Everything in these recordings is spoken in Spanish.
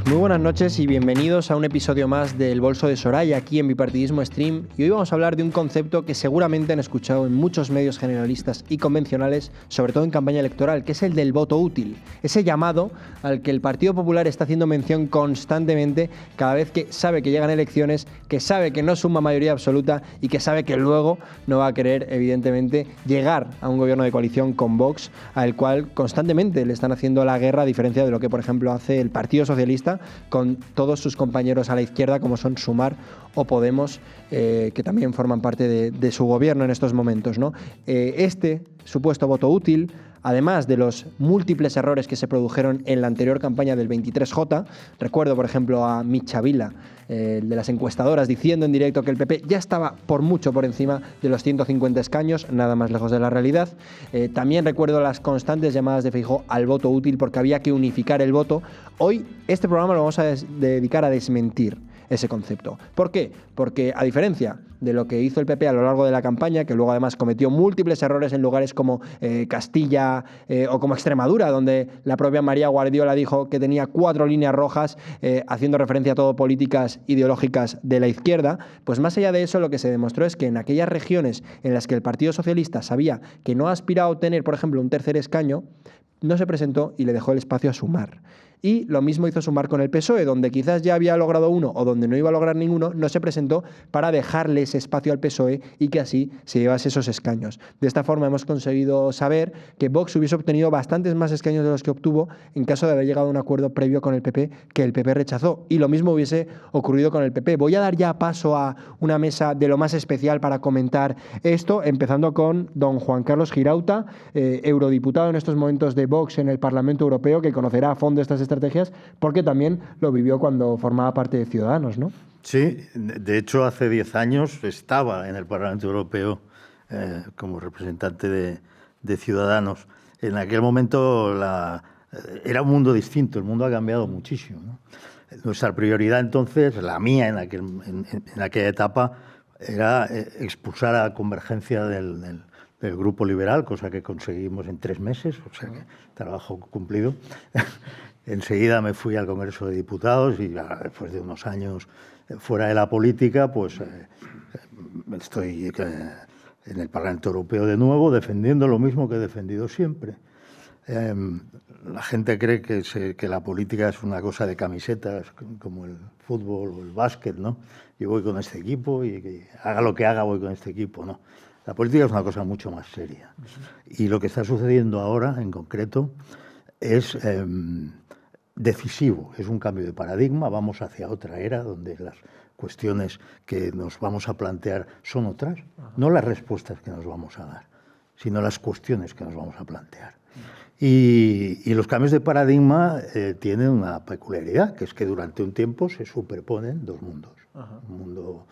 Muy buenas noches y bienvenidos a un episodio más del Bolso de Soraya aquí en Bipartidismo Stream, y hoy vamos a hablar de un concepto que seguramente han escuchado en muchos medios generalistas y convencionales, sobre todo en campaña electoral, que es el del voto útil, ese llamado al que el Partido Popular está haciendo mención constantemente cada vez que sabe que llegan elecciones, que sabe que no suma mayoría absoluta y que sabe que luego no va a querer, evidentemente, llegar a un gobierno de coalición con Vox, al cual constantemente le están haciendo la guerra, a diferencia de lo que, por ejemplo, hace el Partido Socialista con todos sus compañeros a la izquierda, como son Sumar o Podemos, que también forman parte de su gobierno en estos momentos, ¿no? Este supuesto voto útil, además de los múltiples errores que se produjeron en la anterior campaña del 23J, recuerdo, por ejemplo, a Micha Vila, de las encuestadoras, diciendo en directo que el PP ya estaba por mucho por encima de los 150 escaños, nada más lejos de la realidad. También recuerdo las constantes llamadas de Feijóo al voto útil porque había que unificar el voto. Hoy este programa lo vamos a dedicar a desmentir ese concepto. ¿Por qué? Porque, a diferencia de lo que hizo el PP a lo largo de la campaña, que luego además cometió múltiples errores en lugares como Castilla o como Extremadura, donde la propia María Guardiola dijo que tenía 4 líneas rojas, haciendo referencia a todo políticas ideológicas de la izquierda, pues más allá de eso lo que se demostró es que en aquellas regiones en las que el Partido Socialista sabía que no aspiraba a obtener, por ejemplo, un tercer escaño, no se presentó y le dejó el espacio a Sumar. Y lo mismo hizo Sumar con el PSOE, donde quizás ya había logrado uno o donde no iba a lograr ninguno, no se presentó para dejarle ese espacio al PSOE y que así se llevase esos escaños. De esta forma hemos conseguido saber que Vox hubiese obtenido bastantes más escaños de los que obtuvo en caso de haber llegado a un acuerdo previo con el PP que el PP rechazó. Y lo mismo hubiese ocurrido con el PP. Voy a dar ya paso a una mesa de lo más especial para comentar esto, empezando con don Juan Carlos Girauta, eurodiputado en estos momentos de Vox en el Parlamento Europeo, que conocerá a fondo estas estrategias porque también lo vivió cuando formaba parte de Ciudadanos, ¿no? Sí, de hecho hace 10 años estaba en el Parlamento Europeo como representante de Ciudadanos. En aquel momento era un mundo distinto, el mundo ha cambiado muchísimo, ¿no? Nuestra prioridad entonces, la mía en aquella etapa, era expulsar a Convergencia del Grupo Liberal, cosa que conseguimos en 3 meses, o sea que trabajo cumplido. Enseguida me fui al Congreso de Diputados y después de unos años fuera de la política, pues estoy en el Parlamento Europeo de nuevo, defendiendo lo mismo que he defendido siempre. La gente cree que la política es una cosa de camisetas, como el fútbol o el básquet, ¿no? Yo voy con este equipo y haga lo que haga, voy con este equipo, ¿no? La política es una cosa mucho más seria. Y lo que está sucediendo ahora, en concreto, es decisivo, es un cambio de paradigma, vamos hacia otra era donde las cuestiones que nos vamos a plantear son otras, no las respuestas que nos vamos a dar, sino las cuestiones que nos vamos a plantear. Y los cambios de paradigma tienen una peculiaridad, que es que durante un tiempo se superponen 2 mundos. Un mundo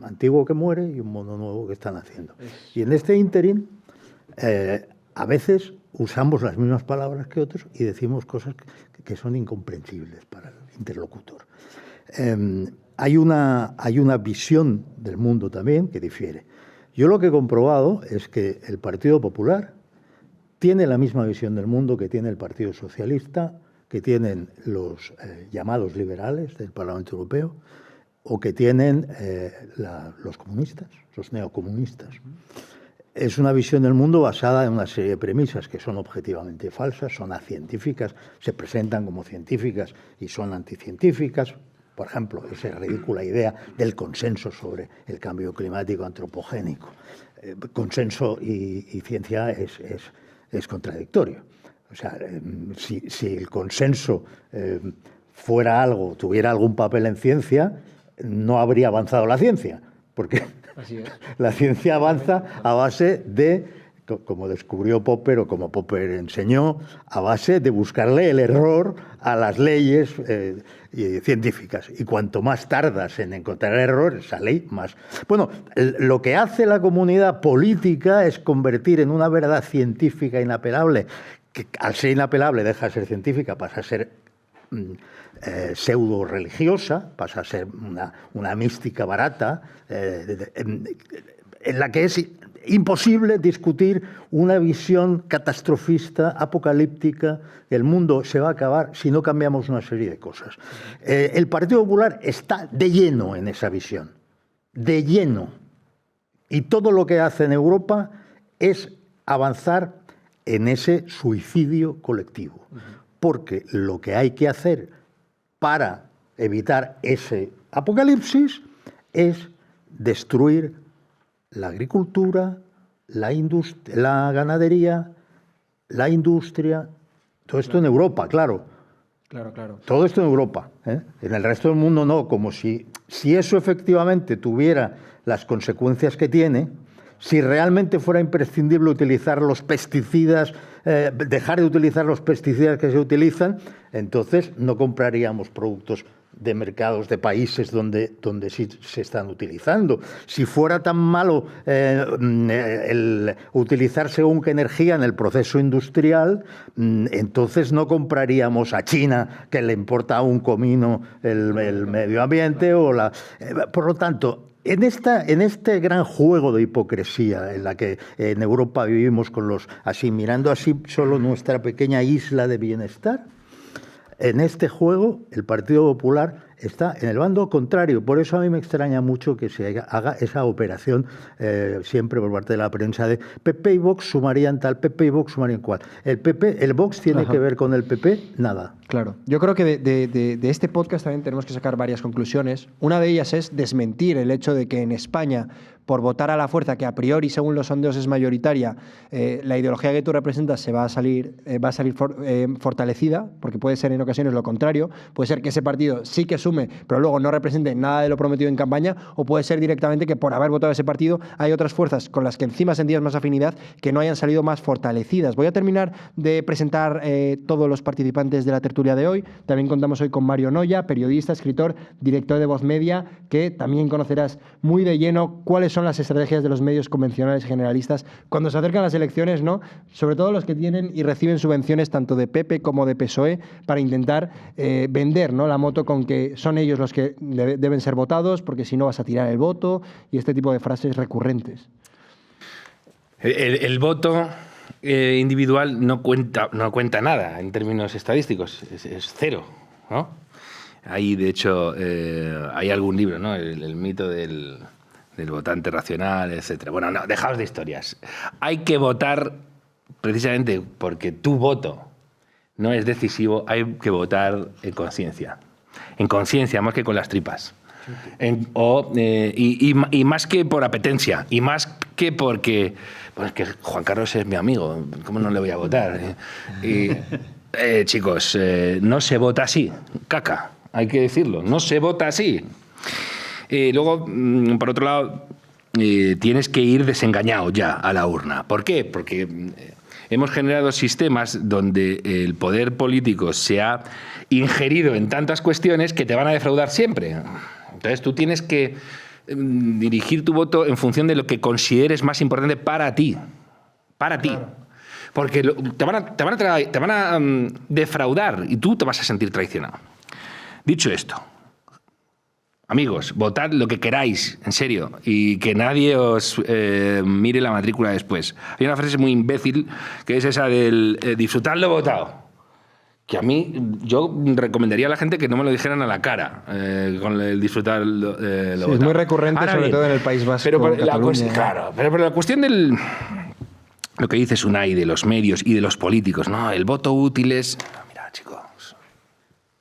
antiguo que muere y un mundo nuevo que están haciendo. Y en este ínterin, a veces usamos las mismas palabras que otros y decimos cosas que son incomprensibles para el interlocutor. Hay una visión del mundo también que difiere. Yo lo que he comprobado es que el Partido Popular tiene la misma visión del mundo que tiene el Partido Socialista, que tienen los llamados liberales del Parlamento Europeo o que tienen los comunistas, los neocomunistas. Es una visión del mundo basada en una serie de premisas que son objetivamente falsas, son acientíficas, se presentan como científicas y son anticientíficas. Por ejemplo, esa ridícula idea del consenso sobre el cambio climático antropogénico. Consenso y ciencia es contradictorio. O sea, si el consenso fuera algo, tuviera algún papel en ciencia, no habría avanzado la ciencia, porque la ciencia avanza a base de, como descubrió Popper o como Popper enseñó, a base de buscarle el error a las leyes científicas. Y cuanto más tardas en encontrar el error, esa ley más... Bueno, lo que hace la comunidad política es convertir en una verdad científica inapelable, que al ser inapelable deja de ser científica, pasa a ser pseudo religiosa, pasa a ser una mística barata, en la que es imposible discutir una visión catastrofista, apocalíptica. El mundo se va a acabar si no cambiamos una serie de cosas. El Partido Popular está de lleno en esa visión, de lleno. Y todo lo que hace en Europa es avanzar en ese suicidio colectivo. Porque lo que hay que hacer para evitar ese apocalipsis es destruir la agricultura, la ganadería, la industria, todo esto en Europa, claro. Claro. Todo esto en Europa, ¿eh? En el resto del mundo no, como si eso efectivamente tuviera las consecuencias que tiene, si realmente fuera imprescindible utilizar los pesticidas, dejar de utilizar los pesticidas que se utilizan, entonces no compraríamos productos de mercados de países donde sí se están utilizando. Si fuera tan malo el utilizar según qué energía en el proceso industrial, entonces no compraríamos a China, que le importa un comino el medio ambiente. Por lo tanto, en este gran juego de hipocresía en la que en Europa vivimos mirando así solo nuestra pequeña isla de bienestar, en este juego el Partido Popular está en el bando contrario. Por eso a mí me extraña mucho que se haga esa operación siempre por parte de la prensa de PP y Vox sumarían tal, PP y Vox sumarían cual. El Vox tiene que ver con el PP, nada. Claro. Yo creo que de este podcast también tenemos que sacar varias conclusiones. Una de ellas es desmentir el hecho de que en España, por votar a la fuerza, que a priori, según los sondeos, es mayoritaria, la ideología que tú representas va a salir fortalecida, porque puede ser en ocasiones lo contrario. Puede ser que ese partido sí que sume, pero luego no represente nada de lo prometido en campaña, o puede ser directamente que por haber votado ese partido hay otras fuerzas con las que encima sentías más afinidad que no hayan salido más fortalecidas. Voy a terminar de presentar todos los participantes de la tertulia de hoy. También contamos hoy con Mario Noya, periodista, escritor, director de Voz Media, que también conocerás muy de lleno cuáles son las estrategias de los medios convencionales generalistas cuando se acercan las elecciones, ¿no? Sobre todo los que tienen y reciben subvenciones tanto de PP como de PSOE para intentar vender, ¿no?, la moto con que son ellos los que deben ser votados, porque si no vas a tirar el voto, y este tipo de frases recurrentes. El voto individual no cuenta nada en términos estadísticos, es cero, ¿no? Hay, de hecho, hay algún libro, ¿no? El mito del votante racional, etcétera. Bueno, no, dejaos de historias. Hay que votar precisamente porque tu voto no es decisivo, hay que votar en conciencia. En conciencia, más que con las tripas. Y más que por apetencia, y más que porque... Bueno, es que Juan Carlos es mi amigo, ¿cómo no le voy a votar? Chicos, no se vota así, caca, hay que decirlo, no se vota así. Luego, por otro lado, tienes que ir desengañado ya a la urna. ¿Por qué? Porque hemos generado sistemas donde el poder político se ha ingerido en tantas cuestiones que te van a defraudar siempre. Entonces tú tienes que dirigir tu voto en función de lo que consideres más importante para ti. Para ti. Porque te van a defraudar y tú te vas a sentir traicionado. Dicho esto, amigos, votad lo que queráis, en serio, y que nadie os mire la matrícula después. Hay una frase muy imbécil que es esa del disfrutar lo votado. Que a mí, yo recomendaría a la gente que no me lo dijeran a la cara con el disfrutar lo votado. Es muy recurrente, ahora, sobre todo en el País Vasco. Pero la cuestión del... Lo que dice Unai de los medios y de los políticos, ¿no? El voto útil es... Mira, chicos,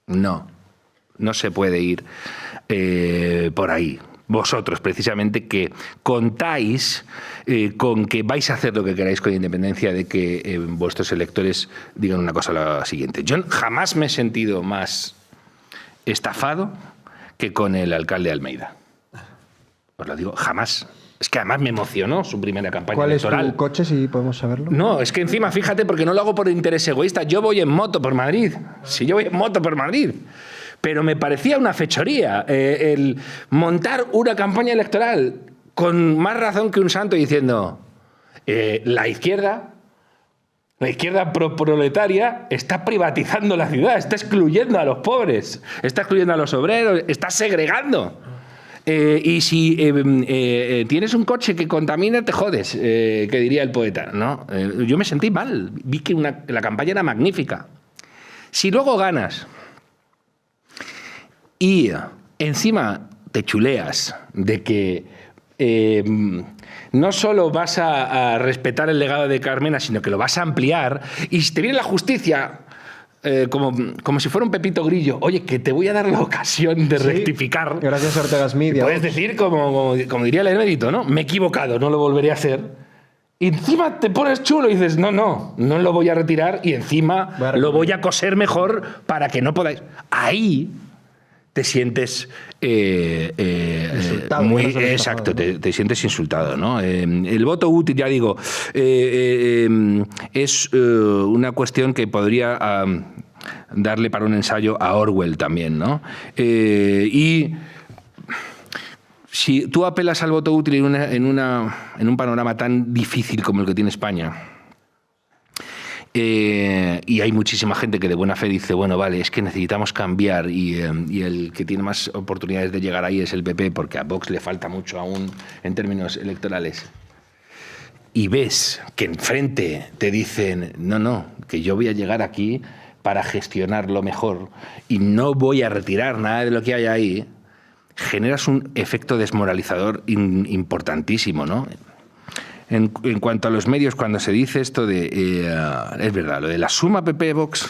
no se puede ir por ahí. Vosotros, precisamente, que contáis con que vais a hacer lo que queráis con independencia de que vuestros electores digan una cosa o la siguiente. Yo jamás me he sentido más estafado que con el alcalde Almeida. Os lo digo, jamás. Es que además me emocionó su primera campaña electoral. ¿Cuál es tu coche, si podemos saberlo? No, es que encima, fíjate, porque no lo hago por interés egoísta. Yo voy en moto por Madrid. Si yo voy en moto por Madrid. Pero me parecía una fechoría el montar una campaña electoral con más razón que un santo diciendo la izquierda proletaria está privatizando la ciudad, está excluyendo a los pobres, está excluyendo a los obreros, está segregando. Y si tienes un coche que contamina, te jodes, que diría el poeta, ¿no? Yo me sentí mal, vi que la campaña era magnífica. Si luego ganas y encima te chuleas de que no solo vas a respetar el legado de Carmena, sino que lo vas a ampliar, y si te viene la justicia... como si fuera un Pepito Grillo, oye, que te voy a dar la ocasión de rectificar. Gracias a Ortega Smith. Puedes decir, como diría el emérito, ¿no? Me he equivocado, no lo volveré a hacer. Y encima te pones chulo y dices, no lo voy a retirar y encima lo voy a coser mejor para que no podáis. Ahí te sientes insultado, muy exacto, te sientes insultado, ¿no? El voto útil, ya digo, es una cuestión que podría darle para un ensayo a Orwell también, ¿no? Y si tú apelas al voto útil en un panorama tan difícil como el que tiene España, y hay muchísima gente que de buena fe dice, bueno, vale, es que necesitamos cambiar y el que tiene más oportunidades de llegar ahí es el PP, porque a Vox le falta mucho aún en términos electorales. Y ves que enfrente te dicen, no, que yo voy a llegar aquí para gestionarlo mejor y no voy a retirar nada de lo que hay ahí, generas un efecto desmoralizador importantísimo, ¿no? En cuanto a los medios, cuando se dice esto de... es verdad, lo de la suma PP-Vox...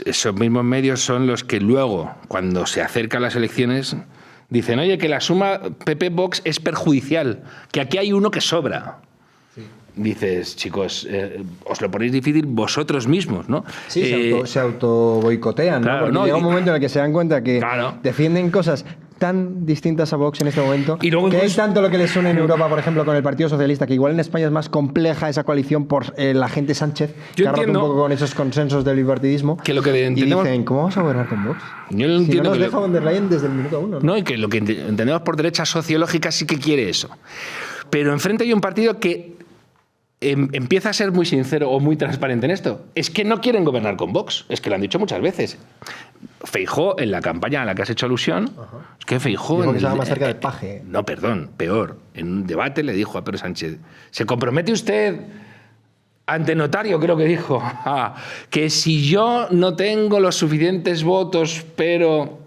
Esos mismos medios son los que luego, cuando se acercan las elecciones, dicen, oye, que la suma PP-Vox es perjudicial, que aquí hay uno que sobra. Dices, chicos, os lo ponéis difícil vosotros mismos, ¿no? Sí, se auto boicotean, claro, ¿no? Porque llega un momento en el que se dan cuenta que defienden cosas tan distintas a Vox en este momento, y luego, que hay tanto lo que les une en Europa, por ejemplo, con el Partido Socialista, que igual en España es más compleja esa coalición por la gente Sánchez, que ha roto un poco con esos consensos del bipartidismo, que lo que y dicen, ¿cómo vamos a gobernar con Vox? Yo no entiendo, no nos deja von der Leyen desde el minuto 1. No, y que lo que entendemos por derecha sociológica sí que quiere eso. Pero enfrente hay un partido que empieza a ser muy sincero o muy transparente en esto. Es que no quieren gobernar con Vox. Es que lo han dicho muchas veces. Feijóo, en la campaña a la que has hecho alusión, es que Feijóo... Dijo que estaba más cerca de Paje. No, perdón, peor. En un debate le dijo a Pedro Sánchez, ¿se compromete usted ante notario, creo que dijo, que si yo no tengo los suficientes votos, pero...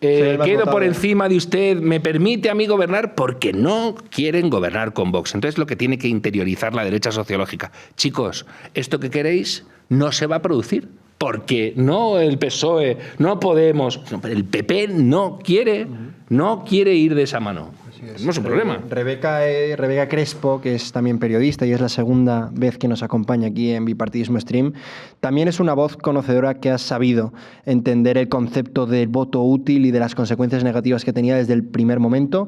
quedo por encima de usted, me permite a mí gobernar? Porque no quieren gobernar con Vox. Entonces lo que tiene que interiorizar la derecha sociológica. Chicos, esto que queréis no se va a producir. Porque no el PSOE, no Podemos, el PP no quiere ir de esa mano. No es un problema. Rebeca Crespo, que es también periodista y es la segunda vez que nos acompaña aquí en Bipartidismo Stream, también es una voz conocedora que ha sabido entender el concepto del voto útil y de las consecuencias negativas que tenía desde el primer momento.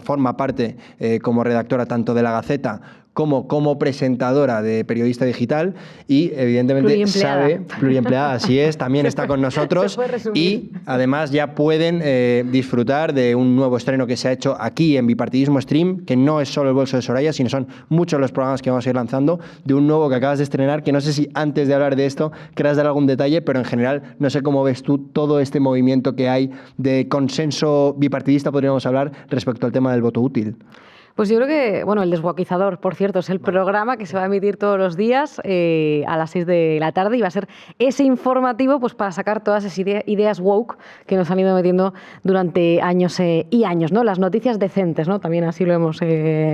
Forma parte como redactora tanto de La Gaceta como presentadora de Periodista Digital y evidentemente sabe, pluriempleada, así es, también está con nosotros y además ya pueden disfrutar de un nuevo estreno que se ha hecho aquí en Bipartidismo Stream, que no es solo el bolso de Soraya, sino son muchos los programas que vamos a ir lanzando, de un nuevo que acabas de estrenar, que no sé si antes de hablar de esto quieras dar algún detalle, pero en general no sé cómo ves tú todo este movimiento que hay de consenso bipartidista, podríamos hablar, respecto al tema del voto útil. Pues yo creo que, El Desguaquizador, por cierto, es el programa que se va a emitir todos los días a las 6 de la tarde y va a ser ese informativo pues para sacar todas esas ideas woke que nos han ido metiendo durante años y años, ¿no? Las noticias decentes, ¿no? También así lo hemos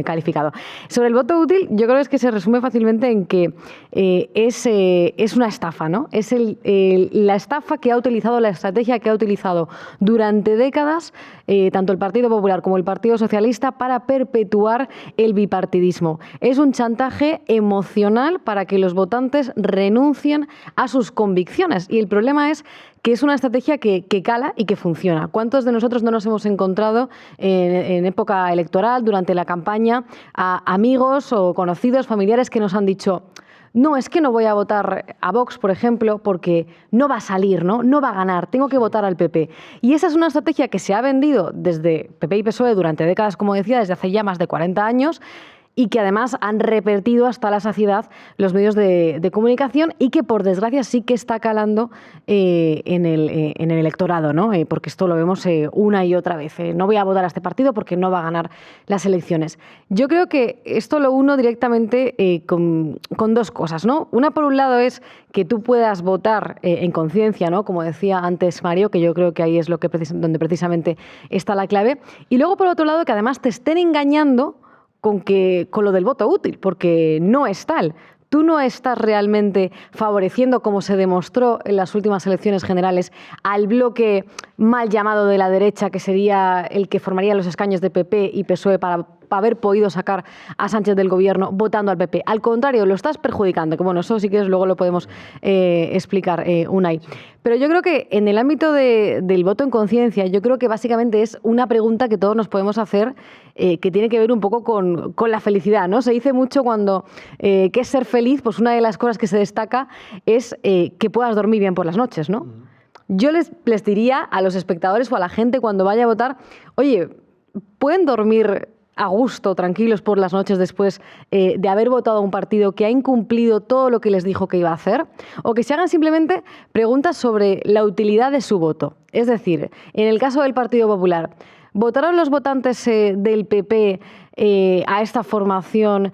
calificado. Sobre el voto útil, yo creo que se resume fácilmente en que es una estafa, ¿no? Es la estafa que ha utilizado, la estrategia que ha utilizado durante décadas tanto el Partido Popular como el Partido Socialista para perpetuar el bipartidismo. Es un chantaje emocional para que los votantes renuncien a sus convicciones. Y el problema es que es una estrategia que cala y que funciona. ¿Cuántos de nosotros no nos hemos encontrado en época electoral, durante la campaña, a amigos o conocidos, familiares que nos han dicho: no, es que no voy a votar a Vox, por ejemplo, porque no va a salir, no va a ganar, tengo que votar al PP? Y esa es una estrategia que se ha vendido desde PP y PSOE durante décadas, como decía, desde hace ya más de 40 años, y que además han repetido hasta la saciedad los medios de comunicación y que por desgracia sí que está calando en el electorado, ¿no? Porque esto lo vemos una y otra vez. No voy a votar a este partido porque no va a ganar las elecciones. Yo creo que esto lo uno directamente con dos cosas, ¿no? Una, por un lado, es que tú puedas votar en conciencia, ¿no? Como decía antes Mario, que yo creo que ahí es donde precisamente está la clave. Y luego, por otro lado, que además te estén engañando con lo del voto útil, porque no es tal. Tú no estás realmente favoreciendo, como se demostró en las últimas elecciones generales, al bloque mal llamado de la derecha, que sería el que formaría los escaños de PP y PSOE para haber podido sacar a Sánchez del gobierno votando al PP. Al contrario, lo estás perjudicando, que bueno, eso sí que luego lo podemos explicar, Unai. Pero yo creo que en el ámbito del voto en conciencia, yo creo que básicamente es una pregunta que todos nos podemos hacer que tiene que ver un poco con la felicidad, ¿no? Se dice mucho cuando ¿qué es ser feliz? Pues una de las cosas que se destaca es que puedas dormir bien por las noches, ¿no? Yo les diría a los espectadores o a la gente cuando vaya a votar, oye, ¿pueden dormir a gusto, tranquilos por las noches después de haber votado a un partido que ha incumplido todo lo que les dijo que iba a hacer? O que se hagan simplemente preguntas sobre la utilidad de su voto. Es decir, en el caso del Partido Popular, ¿votaron los votantes del PP a esta formación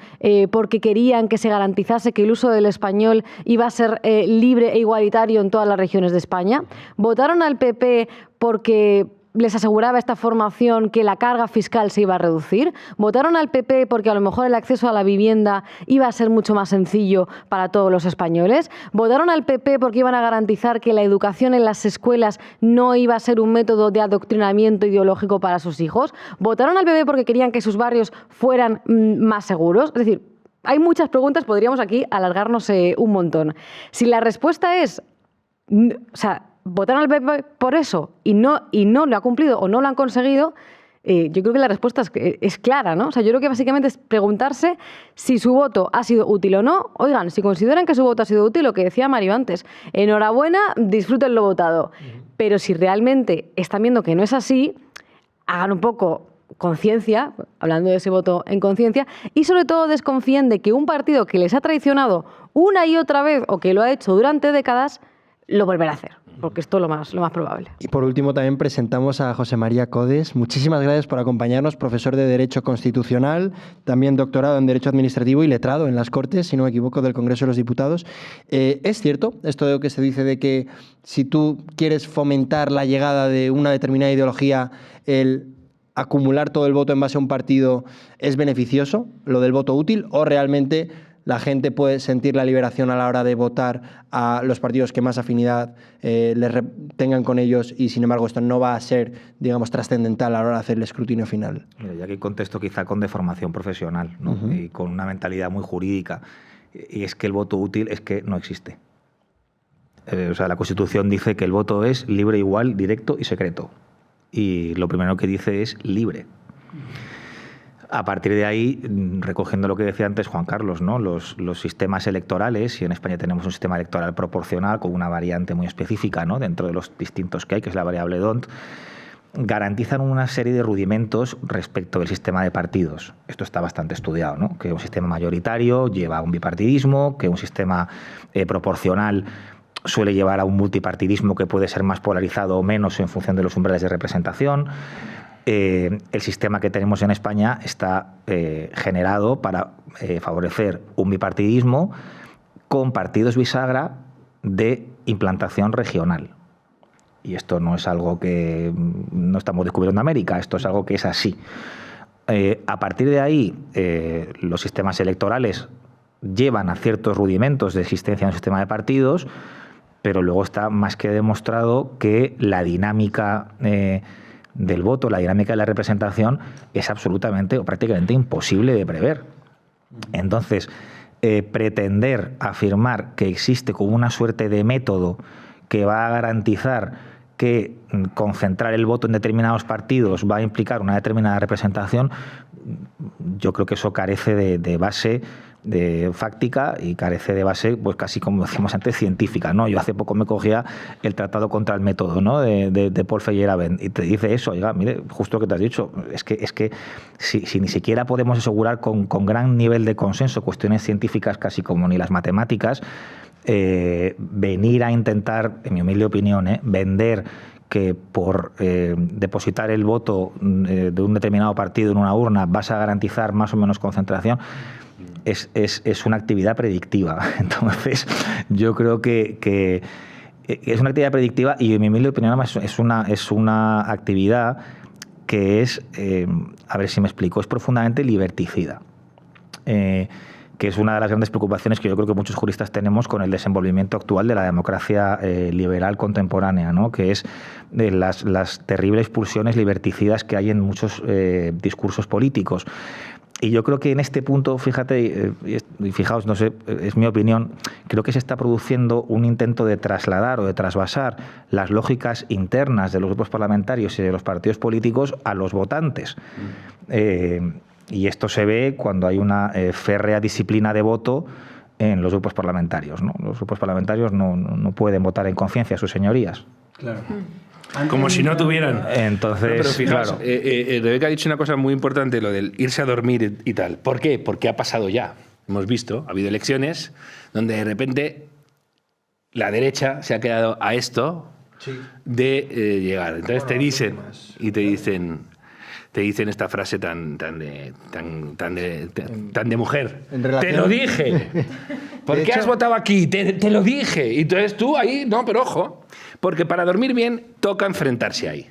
porque querían que se garantizase que el uso del español iba a ser libre e igualitario en todas las regiones de España? ¿Votaron al PP porque les aseguraba esta formación que la carga fiscal se iba a reducir? ¿Votaron al PP porque a lo mejor el acceso a la vivienda iba a ser mucho más sencillo para todos los españoles? ¿Votaron al PP porque iban a garantizar que la educación en las escuelas no iba a ser un método de adoctrinamiento ideológico para sus hijos? ¿Votaron al PP porque querían que sus barrios fueran más seguros? Es decir, hay muchas preguntas, podríamos aquí alargarnos un montón. Si la respuesta es, votaron al PP por eso y no lo ha cumplido o no lo han conseguido, yo creo que la respuesta es clara, ¿no? O sea, yo creo que básicamente es preguntarse si su voto ha sido útil o no. Oigan, si consideran que su voto ha sido útil, lo que decía Mario antes, enhorabuena, disfruten lo votado. Pero si realmente están viendo que no es así, hagan un poco conciencia, hablando de ese voto en conciencia, y sobre todo desconfíen de que un partido que les ha traicionado una y otra vez o que lo ha hecho durante décadas, lo volverá a hacer, porque esto es lo más probable. Y por último también presentamos a José María Codes. Muchísimas gracias por acompañarnos, profesor de Derecho Constitucional, también doctorado en Derecho Administrativo y letrado en las Cortes, si no me equivoco, del Congreso de los Diputados. ¿Es cierto esto de lo que se dice de que si tú quieres fomentar la llegada de una determinada ideología, el acumular todo el voto en base a un partido es beneficioso, lo del voto útil, o realmente la gente sentir la liberación a la hora de votar a los partidos que más afinidad tengan con ellos y, sin embargo, esto no va a ser, digamos, trascendental a la hora de hacer el escrutinio final? Mira, ya que contesto quizá con deformación profesional, ¿no? Y con una mentalidad muy jurídica, y es que el voto útil es que no existe. La Constitución dice que el voto es libre, igual, directo y secreto. Y lo primero que dice es libre. A partir de ahí, recogiendo lo que decía antes Juan Carlos, ¿no? Los sistemas electorales, y en España tenemos un sistema electoral proporcional con una variante muy específica, ¿no? Dentro de los distintos que hay, que es la variable D'Hondt, garantizan una serie de rudimentos respecto del sistema de partidos. Esto está bastante estudiado, ¿no? Que un sistema mayoritario lleva a un bipartidismo, que un sistema proporcional suele llevar a un multipartidismo que puede ser más polarizado o menos en función de los umbrales de representación. El sistema que tenemos en España está generado para favorecer un bipartidismo con partidos bisagra de implantación regional. Y esto no es algo que no estamos descubriendo en América, esto es algo que es así. A partir de ahí, los sistemas electorales llevan a ciertos rudimentos de existencia en un sistema de partidos, pero luego está más que demostrado que la dinámica del voto, la dinámica de la representación es absolutamente o prácticamente imposible de prever. Entonces, pretender afirmar que existe como una suerte de método que va a garantizar que concentrar el voto en determinados partidos va a implicar una determinada representación, yo creo que eso carece de base fáctica y carece de base, pues casi como decimos antes, científica, ¿no? Yo hace poco me cogía el Tratado contra el Método, ¿no? de Paul Feyerabend, y te dice eso, oiga, mire, justo lo que te has dicho, es que si ni siquiera podemos asegurar con gran nivel de consenso cuestiones científicas casi como ni las matemáticas, venir a intentar, en mi humilde opinión, vender que por depositar el voto de un determinado partido en una urna vas a garantizar más o menos concentración, es una actividad predictiva. Entonces, yo creo que es una actividad predictiva y en mi humilde opinión es una actividad que es, a ver si me explico, es profundamente liberticida. Que es una de las grandes preocupaciones que yo creo que muchos juristas tenemos con el desenvolvimiento actual de la democracia liberal contemporánea, ¿no? Que es de las terribles pulsiones liberticidas que hay en muchos discursos políticos. Y yo creo que en este punto, fíjate, y fijaos, no sé, es mi opinión, creo que se está produciendo un intento de trasladar o de trasvasar las lógicas internas de los grupos parlamentarios y de los partidos políticos a los votantes. Y esto se ve cuando hay una férrea disciplina de voto en los grupos parlamentarios, ¿no? Los grupos parlamentarios no pueden votar en conciencia a sus señorías. Claro. Como si no tuvieran. Entonces, pero fijaos, claro. Rebeca ha dicho una cosa muy importante, lo del irse a dormir y tal. ¿Por qué? Porque ha pasado ya. Hemos visto, ha habido elecciones donde de repente la derecha se ha quedado a esto de llegar. Entonces te dicen esta frase tan de mujer. Te lo dije. ¿Por qué has votado aquí? Te lo dije. Y entonces tú ahí, no, pero ojo, porque para dormir bien toca enfrentarse ahí.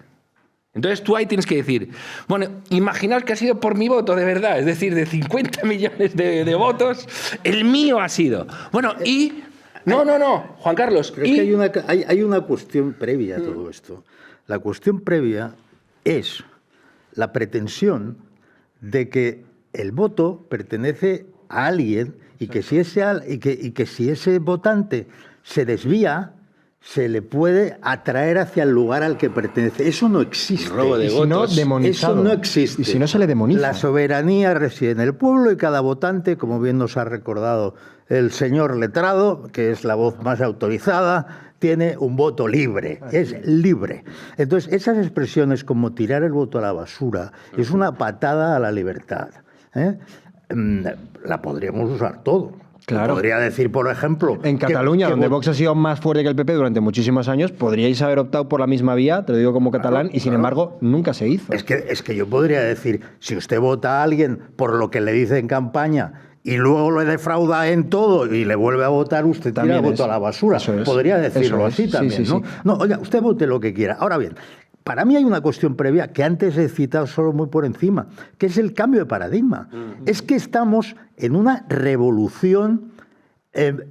Entonces tú ahí tienes que decir, bueno, imaginaos que ha sido por mi voto de verdad, es decir, de 50 millones de votos, el mío ha sido. Bueno, y... No, Juan Carlos. Pero es que hay una cuestión previa a todo esto. La cuestión previa es la pretensión de que el voto pertenece a alguien y que si ese votante se desvía, se le puede atraer hacia el lugar al que pertenece. Eso no existe. Robo de votos. Eso no existe. Y si no, se le demoniza. La soberanía reside en el pueblo y cada votante, como bien nos ha recordado el señor letrado, que es la voz más autorizada, tiene un voto libre, es libre. Entonces, esas expresiones como tirar el voto a la basura es una patada a la libertad. La podríamos usar todo. Claro. Podría decir, por ejemplo... En Cataluña, donde Vox ha sido más fuerte que el PP durante muchísimos años, podríais haber optado por la misma vía, te lo digo como catalán, y sin embargo nunca se hizo. Es que yo podría decir, si usted vota a alguien por lo que le dice en campaña y luego lo defrauda en todo y le vuelve a votar, usted tira el voto a la basura. Podría decirlo así también, ¿no? No, oiga, usted vote lo que quiera. Ahora bien, para mí hay una cuestión previa que antes he citado solo muy por encima, que es el cambio de paradigma. Es que estamos en una revolución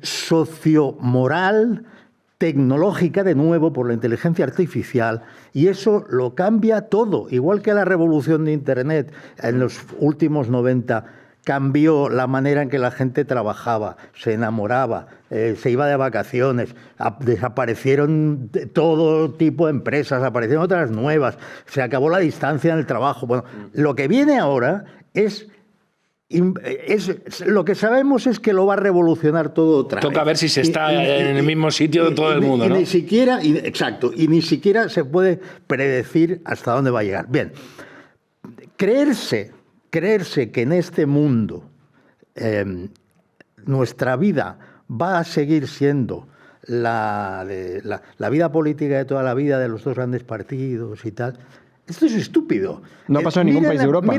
sociomoral, tecnológica, de nuevo, por la inteligencia artificial, y eso lo cambia todo. Igual que la revolución de Internet en los últimos 90 cambió la manera en que la gente trabajaba, se enamoraba, se iba de vacaciones, desaparecieron de todo tipo de empresas, aparecieron otras nuevas, se acabó la distancia en el trabajo. Bueno, lo que viene ahora es lo que sabemos es que lo va a revolucionar todo otra vez. Toca ver si se está en el mismo sitio de todo el mundo, ¿no? Ni siquiera, exacto, y ni siquiera se puede predecir hasta dónde va a llegar. Bien, creerse que en este mundo nuestra vida va a seguir siendo la vida política de toda la vida de los dos grandes partidos y tal, esto es estúpido. No ha pasado en ningún país de Europa.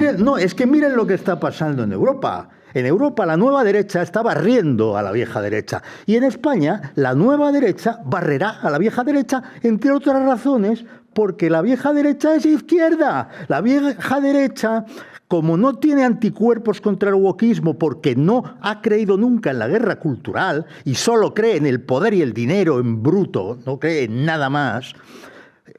Miren lo que está pasando en Europa. En Europa la nueva derecha está barriendo a la vieja derecha. Y en España la nueva derecha barrerá a la vieja derecha, entre otras razones, porque la vieja derecha es izquierda. La vieja derecha, como no tiene anticuerpos contra el wokismo porque no ha creído nunca en la guerra cultural y solo cree en el poder y el dinero en bruto, no cree en nada más,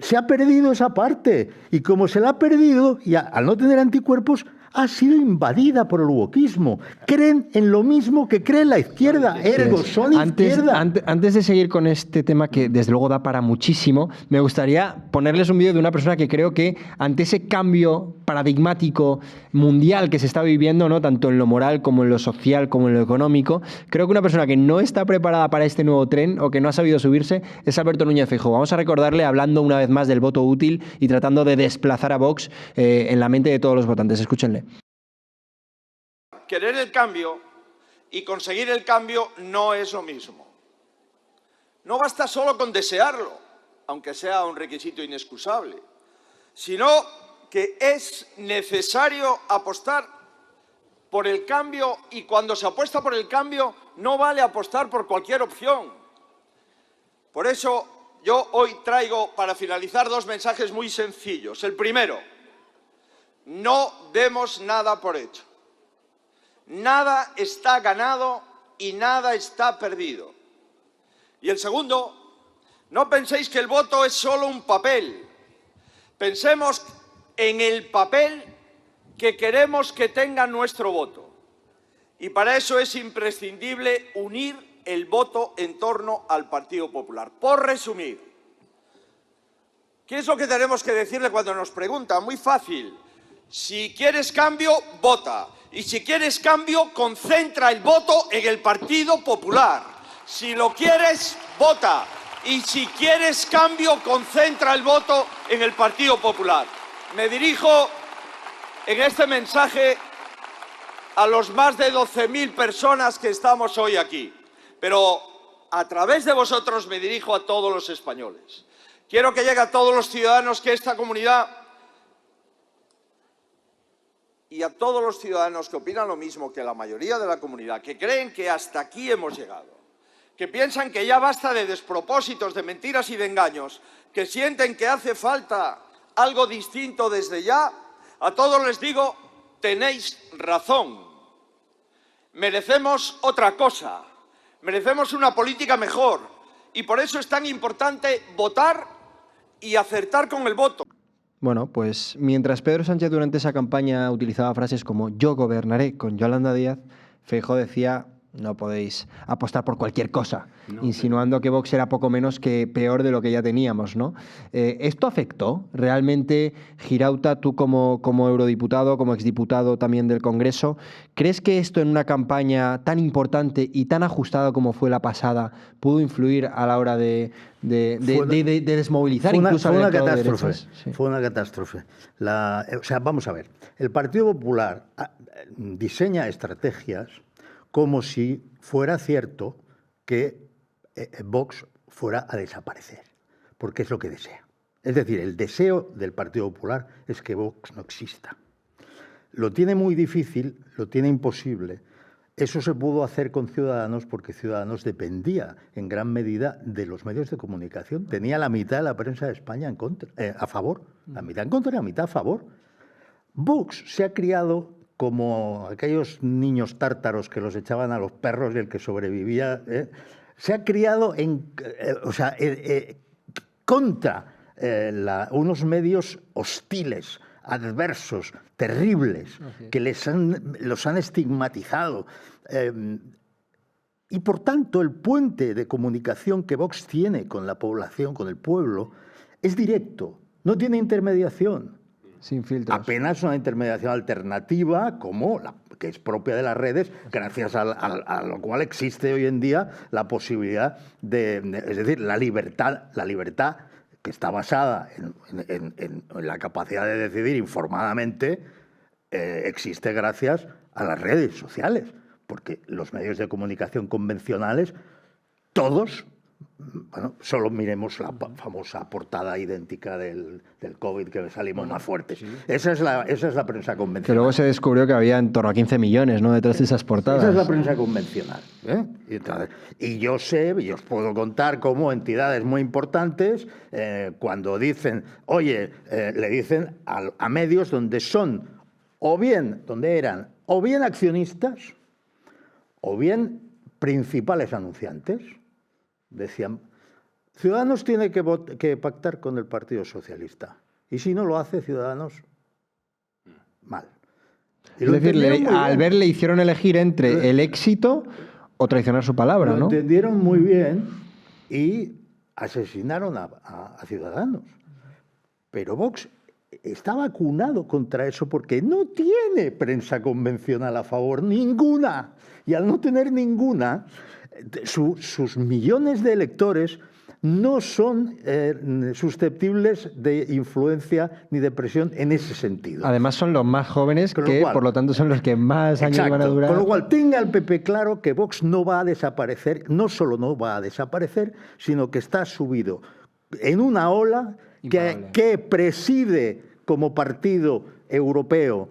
se ha perdido esa parte. Y como se la ha perdido, y al no tener anticuerpos, ha sido invadida por el wokismo. Creen en lo mismo que cree la izquierda, ergo son izquierda. Antes de seguir con este tema, que desde luego da para muchísimo, me gustaría ponerles un vídeo de una persona que creo que ante ese cambio paradigmático mundial que se está viviendo, ¿no?, tanto en lo moral como en lo social como en lo económico, creo que una persona que no está preparada para este nuevo tren o que no ha sabido subirse es Alberto Núñez Feijóo. Vamos a recordarle hablando una vez más del voto útil y tratando de desplazar a Vox en la mente de todos los votantes. Escúchenle. Querer el cambio y conseguir el cambio no es lo mismo. No basta solo con desearlo, aunque sea un requisito inexcusable, sino que es necesario apostar por el cambio, y cuando se apuesta por el cambio no vale apostar por cualquier opción. Por eso yo hoy traigo, para finalizar, dos mensajes muy sencillos. El primero: no demos nada por hecho. Nada está ganado y nada está perdido. Y el segundo: no penséis que el voto es solo un papel. Pensemos en el papel que queremos que tenga nuestro voto. Y para eso es imprescindible unir el voto en torno al Partido Popular. Por resumir, ¿qué es lo que tenemos que decirle cuando nos pregunta? Muy fácil. Si quieres cambio, vota. Y si quieres cambio, concentra el voto en el Partido Popular. Si lo quieres, vota. Y si quieres cambio, concentra el voto en el Partido Popular. Me dirijo en este mensaje a los más de 12.000 personas que estamos hoy aquí. Pero a través de vosotros me dirijo a todos los españoles. Quiero que llegue a todos los ciudadanos que esta comunidad, y a todos los ciudadanos que opinan lo mismo que la mayoría de la comunidad, que creen que hasta aquí hemos llegado, que piensan que ya basta de despropósitos, de mentiras y de engaños, que sienten que hace falta algo distinto desde ya, a todos les digo: tenéis razón. Merecemos otra cosa, merecemos una política mejor, y por eso es tan importante votar y acertar con el voto. Bueno, pues mientras Pedro Sánchez durante esa campaña utilizaba frases como "yo gobernaré" con Yolanda Díaz, Feijóo decía: no podéis apostar por cualquier cosa, insinuando que Vox era poco menos que peor de lo que ya teníamos, ¿no? ¿Esto afectó realmente, Girauta, tú como eurodiputado, como exdiputado también del Congreso? ¿Crees que esto en una campaña tan importante y tan ajustada como fue la pasada pudo influir a la hora de desmovilizar incluso al electorado de derechas? Sí. Fue una catástrofe. O sea, vamos a ver. El Partido Popular diseña estrategias como si fuera cierto que Vox fuera a desaparecer, porque es lo que desea. Es decir, el deseo del Partido Popular es que Vox no exista. Lo tiene muy difícil, lo tiene imposible. Eso se pudo hacer con Ciudadanos porque Ciudadanos dependía en gran medida de los medios de comunicación. Tenía la mitad de la prensa de España en contra, a favor, la mitad en contra y la mitad a favor. Vox se ha criado como aquellos niños tártaros que los echaban a los perros y el que sobrevivía, se ha criado contra unos medios hostiles, adversos, terribles, que los han estigmatizado. Y por tanto, el puente de comunicación que Vox tiene con la población, con el pueblo, es directo, no tiene intermediación. Sin filtros. Apenas una intermediación alternativa como la que es propia de las redes, gracias a lo cual existe hoy en día la posibilidad es decir, la libertad que está basada en la capacidad de decidir informadamente, existe gracias a las redes sociales, porque los medios de comunicación convencionales, todos, bueno, solo miremos la famosa portada idéntica del COVID, que salimos más fuertes. Sí. Esa es la prensa convencional. Que luego se descubrió que había en torno a 15 millones, ¿no?, detrás de esas portadas. Esa es la prensa convencional. Y yo sé, y os puedo contar cómo entidades muy importantes, cuando dicen, oye, le dicen a medios donde eran o bien accionistas o bien principales anunciantes, decían: Ciudadanos tiene que pactar con el Partido Socialista. Y si no lo hace Ciudadanos, mal. Y Es lo decir, entendieron muy al bien. ver le hicieron elegir entre el éxito o traicionar su palabra, Lo ¿no? entendieron muy bien y asesinaron a Ciudadanos. Pero Vox está vacunado contra eso porque no tiene prensa convencional a favor, ninguna. Y al no tener ninguna, sus millones de electores no son susceptibles de influencia ni de presión en ese sentido. Además son los más jóvenes Con lo que, cual- por lo tanto, son los que más años van a Exacto. durar. Con lo cual, tenga el PP claro que Vox no va a desaparecer, no solo no va a desaparecer, sino que está subido en una ola Imparable. que preside como partido europeo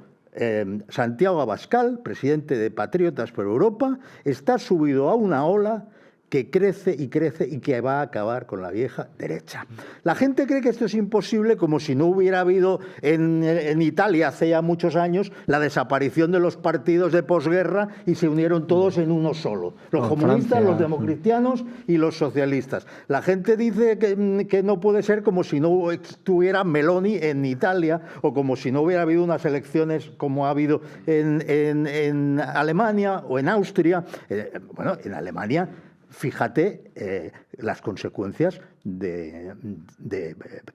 Santiago Abascal, presidente de Patriotas por Europa, está subido a una ola que crece y crece y que va a acabar con la vieja derecha. La gente cree que esto es imposible, como si no hubiera habido en Italia hace ya muchos años la desaparición de los partidos de posguerra y se unieron todos en uno solo. Los O comunistas, Francia. los democristianos y los socialistas. La gente dice que no puede ser como si no estuviera Meloni en Italia o como si no hubiera habido unas elecciones como ha habido en Alemania o en Austria. Bueno, en Alemania, fíjate las consecuencias de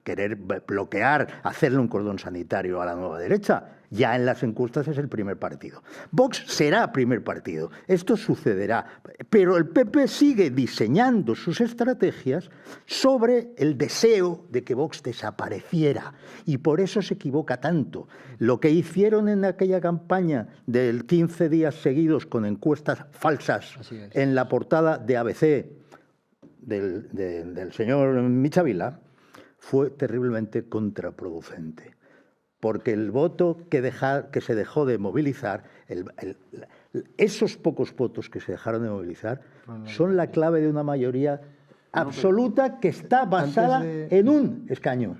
querer bloquear, hacerle un cordón sanitario a la nueva derecha. Ya en las encuestas es el primer partido. Vox será primer partido. Esto sucederá. Pero el PP sigue diseñando sus estrategias sobre el deseo de que Vox desapareciera. Y por eso se equivoca tanto. Lo que hicieron en aquella campaña del 15 días seguidos con encuestas falsas en la portada de ABC del señor Michavila fue terriblemente contraproducente. Porque el voto que se dejó de movilizar, esos pocos votos que se dejaron de movilizar, son la clave de una mayoría absoluta que está basada en un escaño.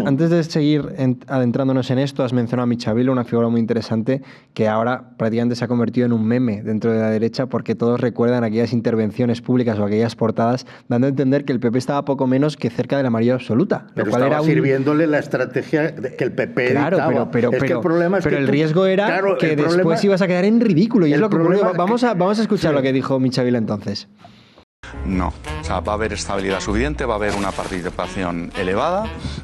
Antes de seguir adentrándonos en esto, has mencionado a Michavila, una figura muy interesante que ahora prácticamente se ha convertido en un meme dentro de la derecha porque todos recuerdan aquellas intervenciones públicas o aquellas portadas dando a entender que el PP estaba poco menos que cerca de la mayoría absoluta. Pero lo cual estaba era sirviéndole la estrategia que el PP dictaba. Pero el problema es que el riesgo era claro, que el después problema, ibas a quedar en ridículo y es el lo que ocurrió. problema- Vamos a escuchar Sí. lo que dijo Michavila entonces. No, o sea, va a haber estabilidad suficiente, va a haber una participación elevada,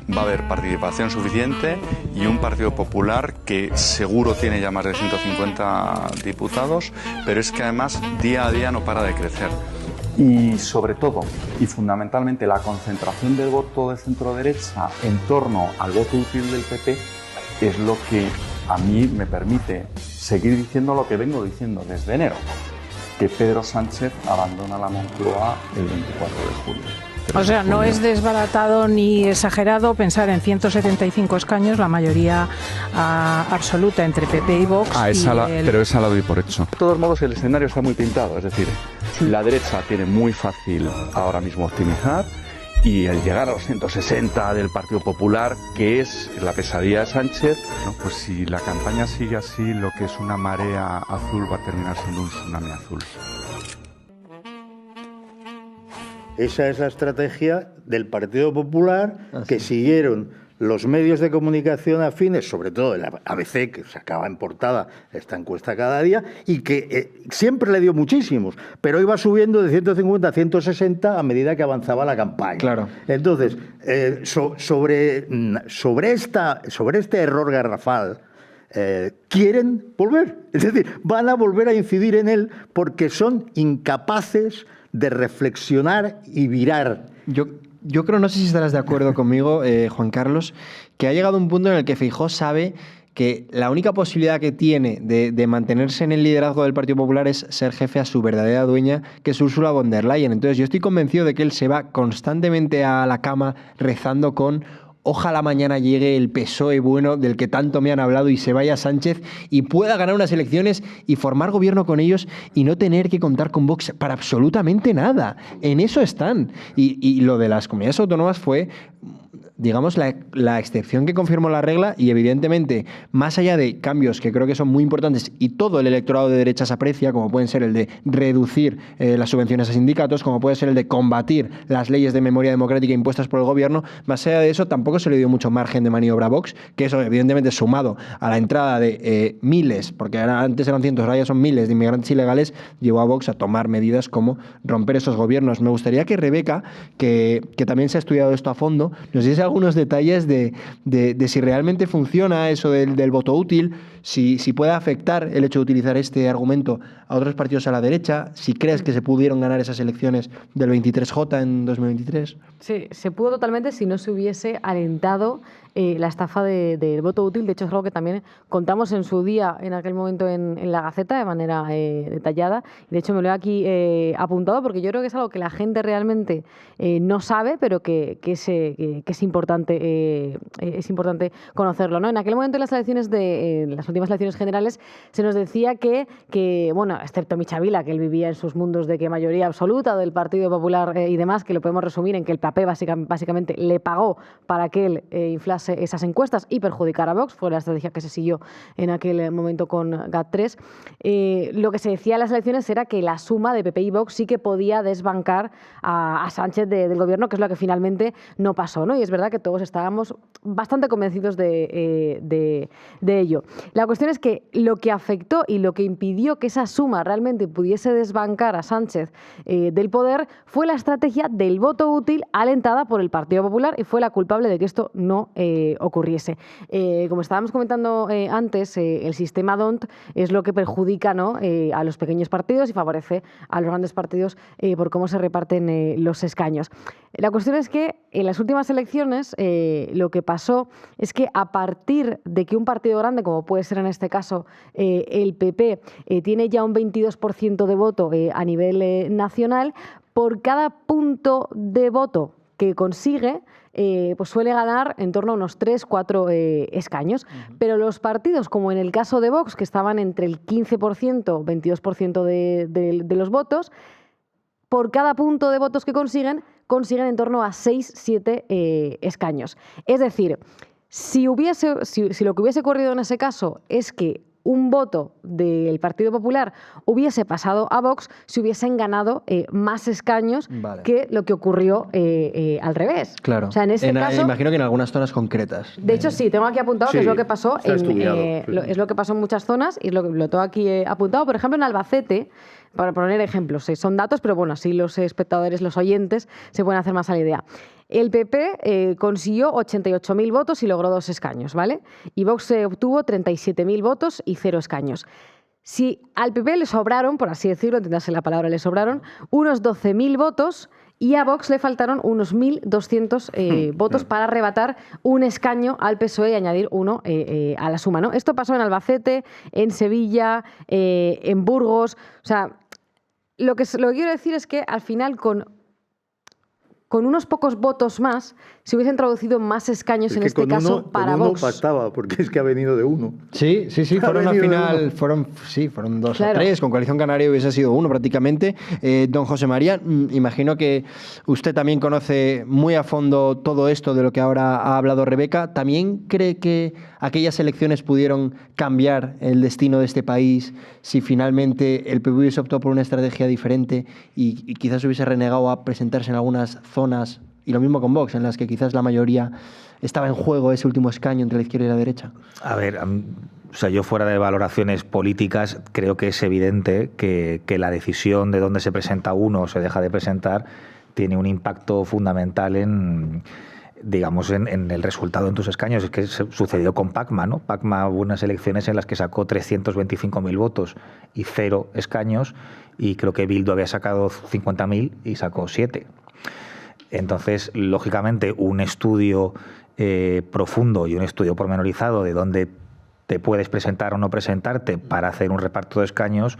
va a haber participación suficiente y un Partido Popular que seguro tiene ya más de 150 diputados, pero es que además día a día no para de crecer. Y sobre todo, y fundamentalmente, la concentración del voto de centro-derecha en torno al voto útil del PP es lo que a mí me permite seguir diciendo lo que vengo diciendo desde enero, que Pedro Sánchez abandona la Moncloa el 24 de julio. O sea, no es desbaratado ni exagerado pensar en 175 escaños, la mayoría absoluta entre PP y Vox. Pero esa la doy por hecho. De todos modos, el escenario está muy pintado, es decir, la derecha tiene muy fácil ahora mismo optimizar y el llegar a los 160 del Partido Popular, que es la pesadilla de Sánchez. No, pues si la campaña sigue así, lo que es una marea azul va a terminar siendo un tsunami azul. Esa es la estrategia del Partido Popular que siguieron los medios de comunicación afines, sobre todo el ABC, que sacaba en portada esta encuesta cada día, y que siempre le dio muchísimos, pero iba subiendo de 150 a 160 a medida que avanzaba la campaña. Claro. Entonces, sobre este error garrafal, quieren volver. Es decir, van a volver a incidir en él porque son incapaces de reflexionar y virar. Yo creo, no sé si estarás de acuerdo conmigo, Juan Carlos, que ha llegado un punto en el que Feijóo sabe que la única posibilidad que tiene de mantenerse en el liderazgo del Partido Popular es ser jefe a su verdadera dueña, que es Ursula von der Leyen. Entonces yo estoy convencido de que él se va constantemente a la cama rezando con ojalá mañana llegue el PSOE bueno del que tanto me han hablado y se vaya Sánchez y pueda ganar unas elecciones y formar gobierno con ellos y no tener que contar con Vox para absolutamente nada. En eso están. Y lo de las comunidades autónomas fue digamos, la excepción que confirmó la regla y evidentemente, más allá de cambios que creo que son muy importantes y todo el electorado de derechas aprecia, como pueden ser el de reducir las subvenciones a sindicatos, como puede ser el de combatir las leyes de memoria democrática impuestas por el gobierno, más allá de eso tampoco se le dio mucho margen de maniobra a Vox, que eso evidentemente sumado a la entrada de miles, porque antes eran cientos, ahora ya son miles de inmigrantes ilegales, llevó a Vox a tomar medidas como romper esos gobiernos. Me gustaría que Rebeca, que también se ha estudiado esto a fondo, nos diese algunos detalles de si realmente funciona eso del voto útil, si puede afectar el hecho de utilizar este argumento a otros partidos a la derecha, si crees que se pudieron ganar esas elecciones del 23J en 2023. Sí, se pudo totalmente si no se hubiese alentado la estafa del voto útil. De hecho, es algo que también contamos en su día, en aquel momento en la Gaceta, de manera detallada. De hecho, me lo he aquí apuntado porque yo creo que es algo que la gente realmente no sabe, pero que es importante conocerlo, ¿no? En aquel momento, en las elecciones las últimas elecciones generales, se nos decía que, bueno, excepto Michavila, que él vivía en sus mundos de que mayoría absoluta del Partido Popular y demás, que lo podemos resumir en que el PP básicamente le pagó para que él inflase esas encuestas y perjudicar a Vox, fue la estrategia que se siguió en aquel momento con GAT3. Lo que se decía en las elecciones era que la suma de PP y Vox sí que podía desbancar a Sánchez del gobierno, que es lo que finalmente no pasó, ¿no? Y es verdad que todos estábamos bastante convencidos de ello. La cuestión es que lo que afectó y lo que impidió que esa suma realmente pudiese desbancar a Sánchez del poder fue la estrategia del voto útil alentada por el Partido Popular y fue la culpable de que esto no ocurriese. Como estábamos comentando antes, el sistema DONT es lo que perjudica, ¿no?, a los pequeños partidos y favorece a los grandes partidos por cómo se reparten los escaños. La cuestión es que en las últimas elecciones lo que pasó es que a partir de que un partido grande, como puede ser en este caso el PP, tiene ya un 22% de voto a nivel nacional, por cada punto de voto que consigue, pues suele ganar en torno a unos 3-4 escaños. Pero los partidos, como en el caso de Vox, que estaban entre el 15%, 22% de los votos, por cada punto de votos que consiguen en torno a 6-7 escaños. Es decir, si lo que hubiese ocurrido en ese caso es que un voto del Partido Popular hubiese pasado a Vox, se hubiesen ganado más escaños que lo que ocurrió al revés. Claro. O sea, en ese caso, imagino que en algunas zonas concretas. De hecho, sí, tengo aquí apuntado que es lo que pasó es lo que pasó en muchas zonas y lo tengo aquí apuntado. Por ejemplo, en Albacete, para poner ejemplos, son datos, pero bueno, así los espectadores, los oyentes, se pueden hacer más a la idea. El PP consiguió 88.000 votos y logró 2 escaños, ¿vale? Y Vox obtuvo 37.000 votos y 0 escaños. Si al PP le sobraron, por así decirlo, entiéndase la palabra, le sobraron unos 12.000 votos y a Vox le faltaron unos 1.200 votos para arrebatar un escaño al PSOE y añadir uno a la suma, ¿no? Esto pasó en Albacete, en Sevilla, en Burgos. O sea, lo que quiero decir es que al final con unos pocos votos más se hubiesen traducido más escaños en este caso para Vox. Uno pactaba, porque es que ha venido de uno. Sí, fueron al final, fueron 2 o 3, con Coalición Canaria hubiese sido 1 prácticamente. Don José María, imagino que usted también conoce muy a fondo todo esto de lo que ahora ha hablado Rebeca. ¿También cree que aquellas elecciones pudieron cambiar el destino de este país si finalmente el PP hubiese optado por una estrategia diferente y quizás hubiese renegado a presentarse en algunas zonas, y lo mismo con Vox, en las que quizás la mayoría estaba en juego ese último escaño entre la izquierda y la derecha? A ver, o sea, yo fuera de valoraciones políticas, creo que es evidente que la decisión de dónde se presenta uno o se deja de presentar tiene un impacto fundamental en el resultado en tus escaños. Es que sucedió con Pacma, ¿no? Pacma hubo unas elecciones en las que sacó 325.000 votos y 0 escaños, y creo que Bildu había sacado 50.000 y sacó 7. Entonces, lógicamente, un estudio profundo y un estudio pormenorizado de dónde te puedes presentar o no presentarte para hacer un reparto de escaños,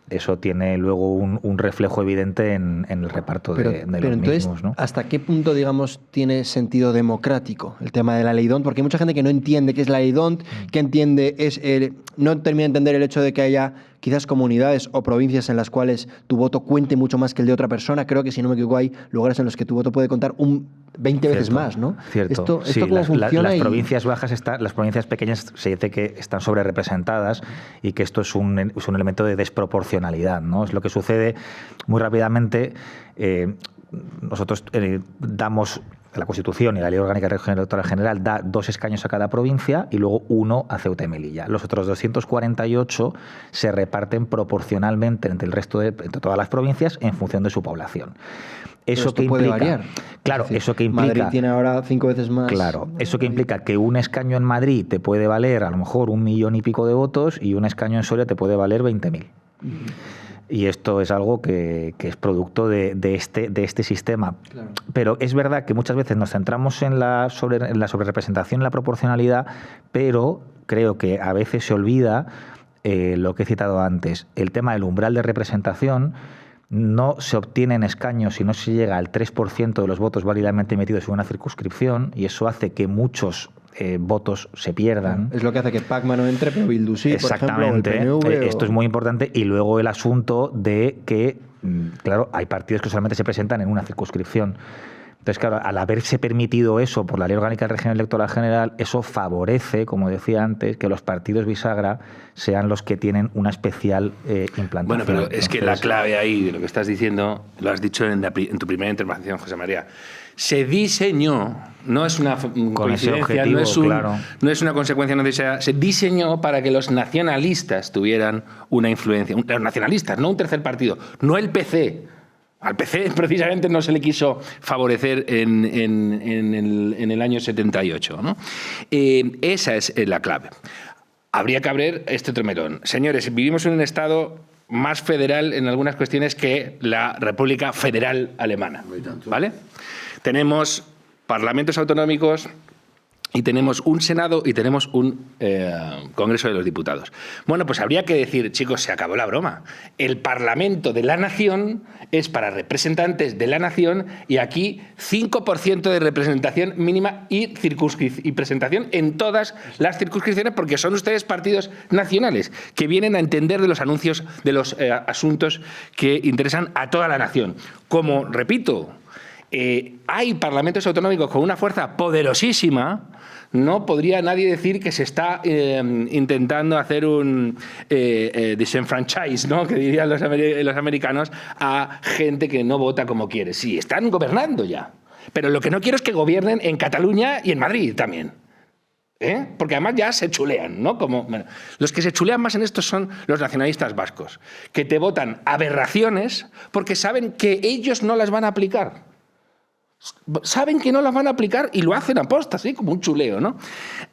eso tiene luego un reflejo evidente en el reparto de los mismos, ¿no? ¿Hasta qué punto, digamos, tiene sentido democrático el tema de la ley DONT? Porque hay mucha gente que no entiende qué es la ley DONT, que no termina de entender el hecho de que haya quizás comunidades o provincias en las cuales tu voto cuente mucho más que el de otra persona. Creo que, si no me equivoco, hay lugares en los que tu voto puede contar 20 veces más, ¿no? Cierto. Esto cómo funciona. Las provincias bajas, las provincias pequeñas se dice que están sobre representadas y que esto es un elemento de desproporcionalidad, ¿no? Es lo que sucede muy rápidamente. Nosotros damos, la Constitución y la Ley Orgánica de Régimen Electoral General da 2 escaños a cada provincia y luego 1 a Ceuta y Melilla. Los otros 248 se reparten proporcionalmente entre el resto entre todas las provincias en función de su población. Eso que puede variar. Claro, es decir, eso que implica. Madrid tiene ahora 5 veces más. Claro, eso que implica que un escaño en Madrid te puede valer a lo mejor 1 millón y pico de votos y un escaño en Soria te puede valer 20.000. Y esto es algo que es producto de este sistema. Claro. Pero es verdad que muchas veces nos centramos en la sobrerepresentación, en la proporcionalidad, pero creo que a veces se olvida lo que he citado antes. El tema del umbral de representación no se obtienen escaños si no se llega al 3% de los votos válidamente emitidos en una circunscripción, y eso hace que muchos votos se pierdan. Es lo que hace que Pacma no entre, pero Bildu sí, exactamente, por ejemplo, o el PNV, esto es muy importante. Y luego el asunto de que, claro, hay partidos que solamente se presentan en una circunscripción. Entonces, claro, al haberse permitido eso por la Ley Orgánica del Régimen Electoral General, eso favorece, como decía antes, que los partidos bisagra sean los que tienen una especial implantación. Bueno, pero es que la clave ahí de lo que estás diciendo, lo has dicho en tu primera intervención, José María. Se diseñó, no es una coincidencia, no es una consecuencia necesaria, se diseñó para que los nacionalistas tuvieran una influencia. Los nacionalistas, no un tercer partido, no el PC. Al PC precisamente no se le quiso favorecer en el año 78, ¿no? Esa es la clave. Habría que abrir este otro melón. Señores, vivimos en un Estado más federal en algunas cuestiones que la República Federal Alemana, ¿vale? Tenemos parlamentos autonómicos y tenemos un Senado y tenemos un Congreso de los Diputados. Bueno, pues habría que decir, chicos, se acabó la broma. El Parlamento de la Nación es para representantes de la Nación y aquí 5% de representación mínima y presentación en todas las circunscripciones, porque son ustedes partidos nacionales que vienen a entender de los anuncios, de los asuntos que interesan a toda la nación. Como, repito, hay parlamentos autonómicos con una fuerza poderosísima, no podría nadie decir que se está intentando hacer un disenfranchise, ¿no?, que dirían los americanos, a gente que no vota como quiere. Sí, están gobernando ya. Pero lo que no quiero es que gobiernen en Cataluña y en Madrid también. Porque además ya se chulean, ¿no? Los que se chulean más en esto son los nacionalistas vascos, que te votan aberraciones porque saben que ellos no las van a aplicar. Saben que no las van a aplicar y lo hacen a posta, así como un chuleo, ¿no?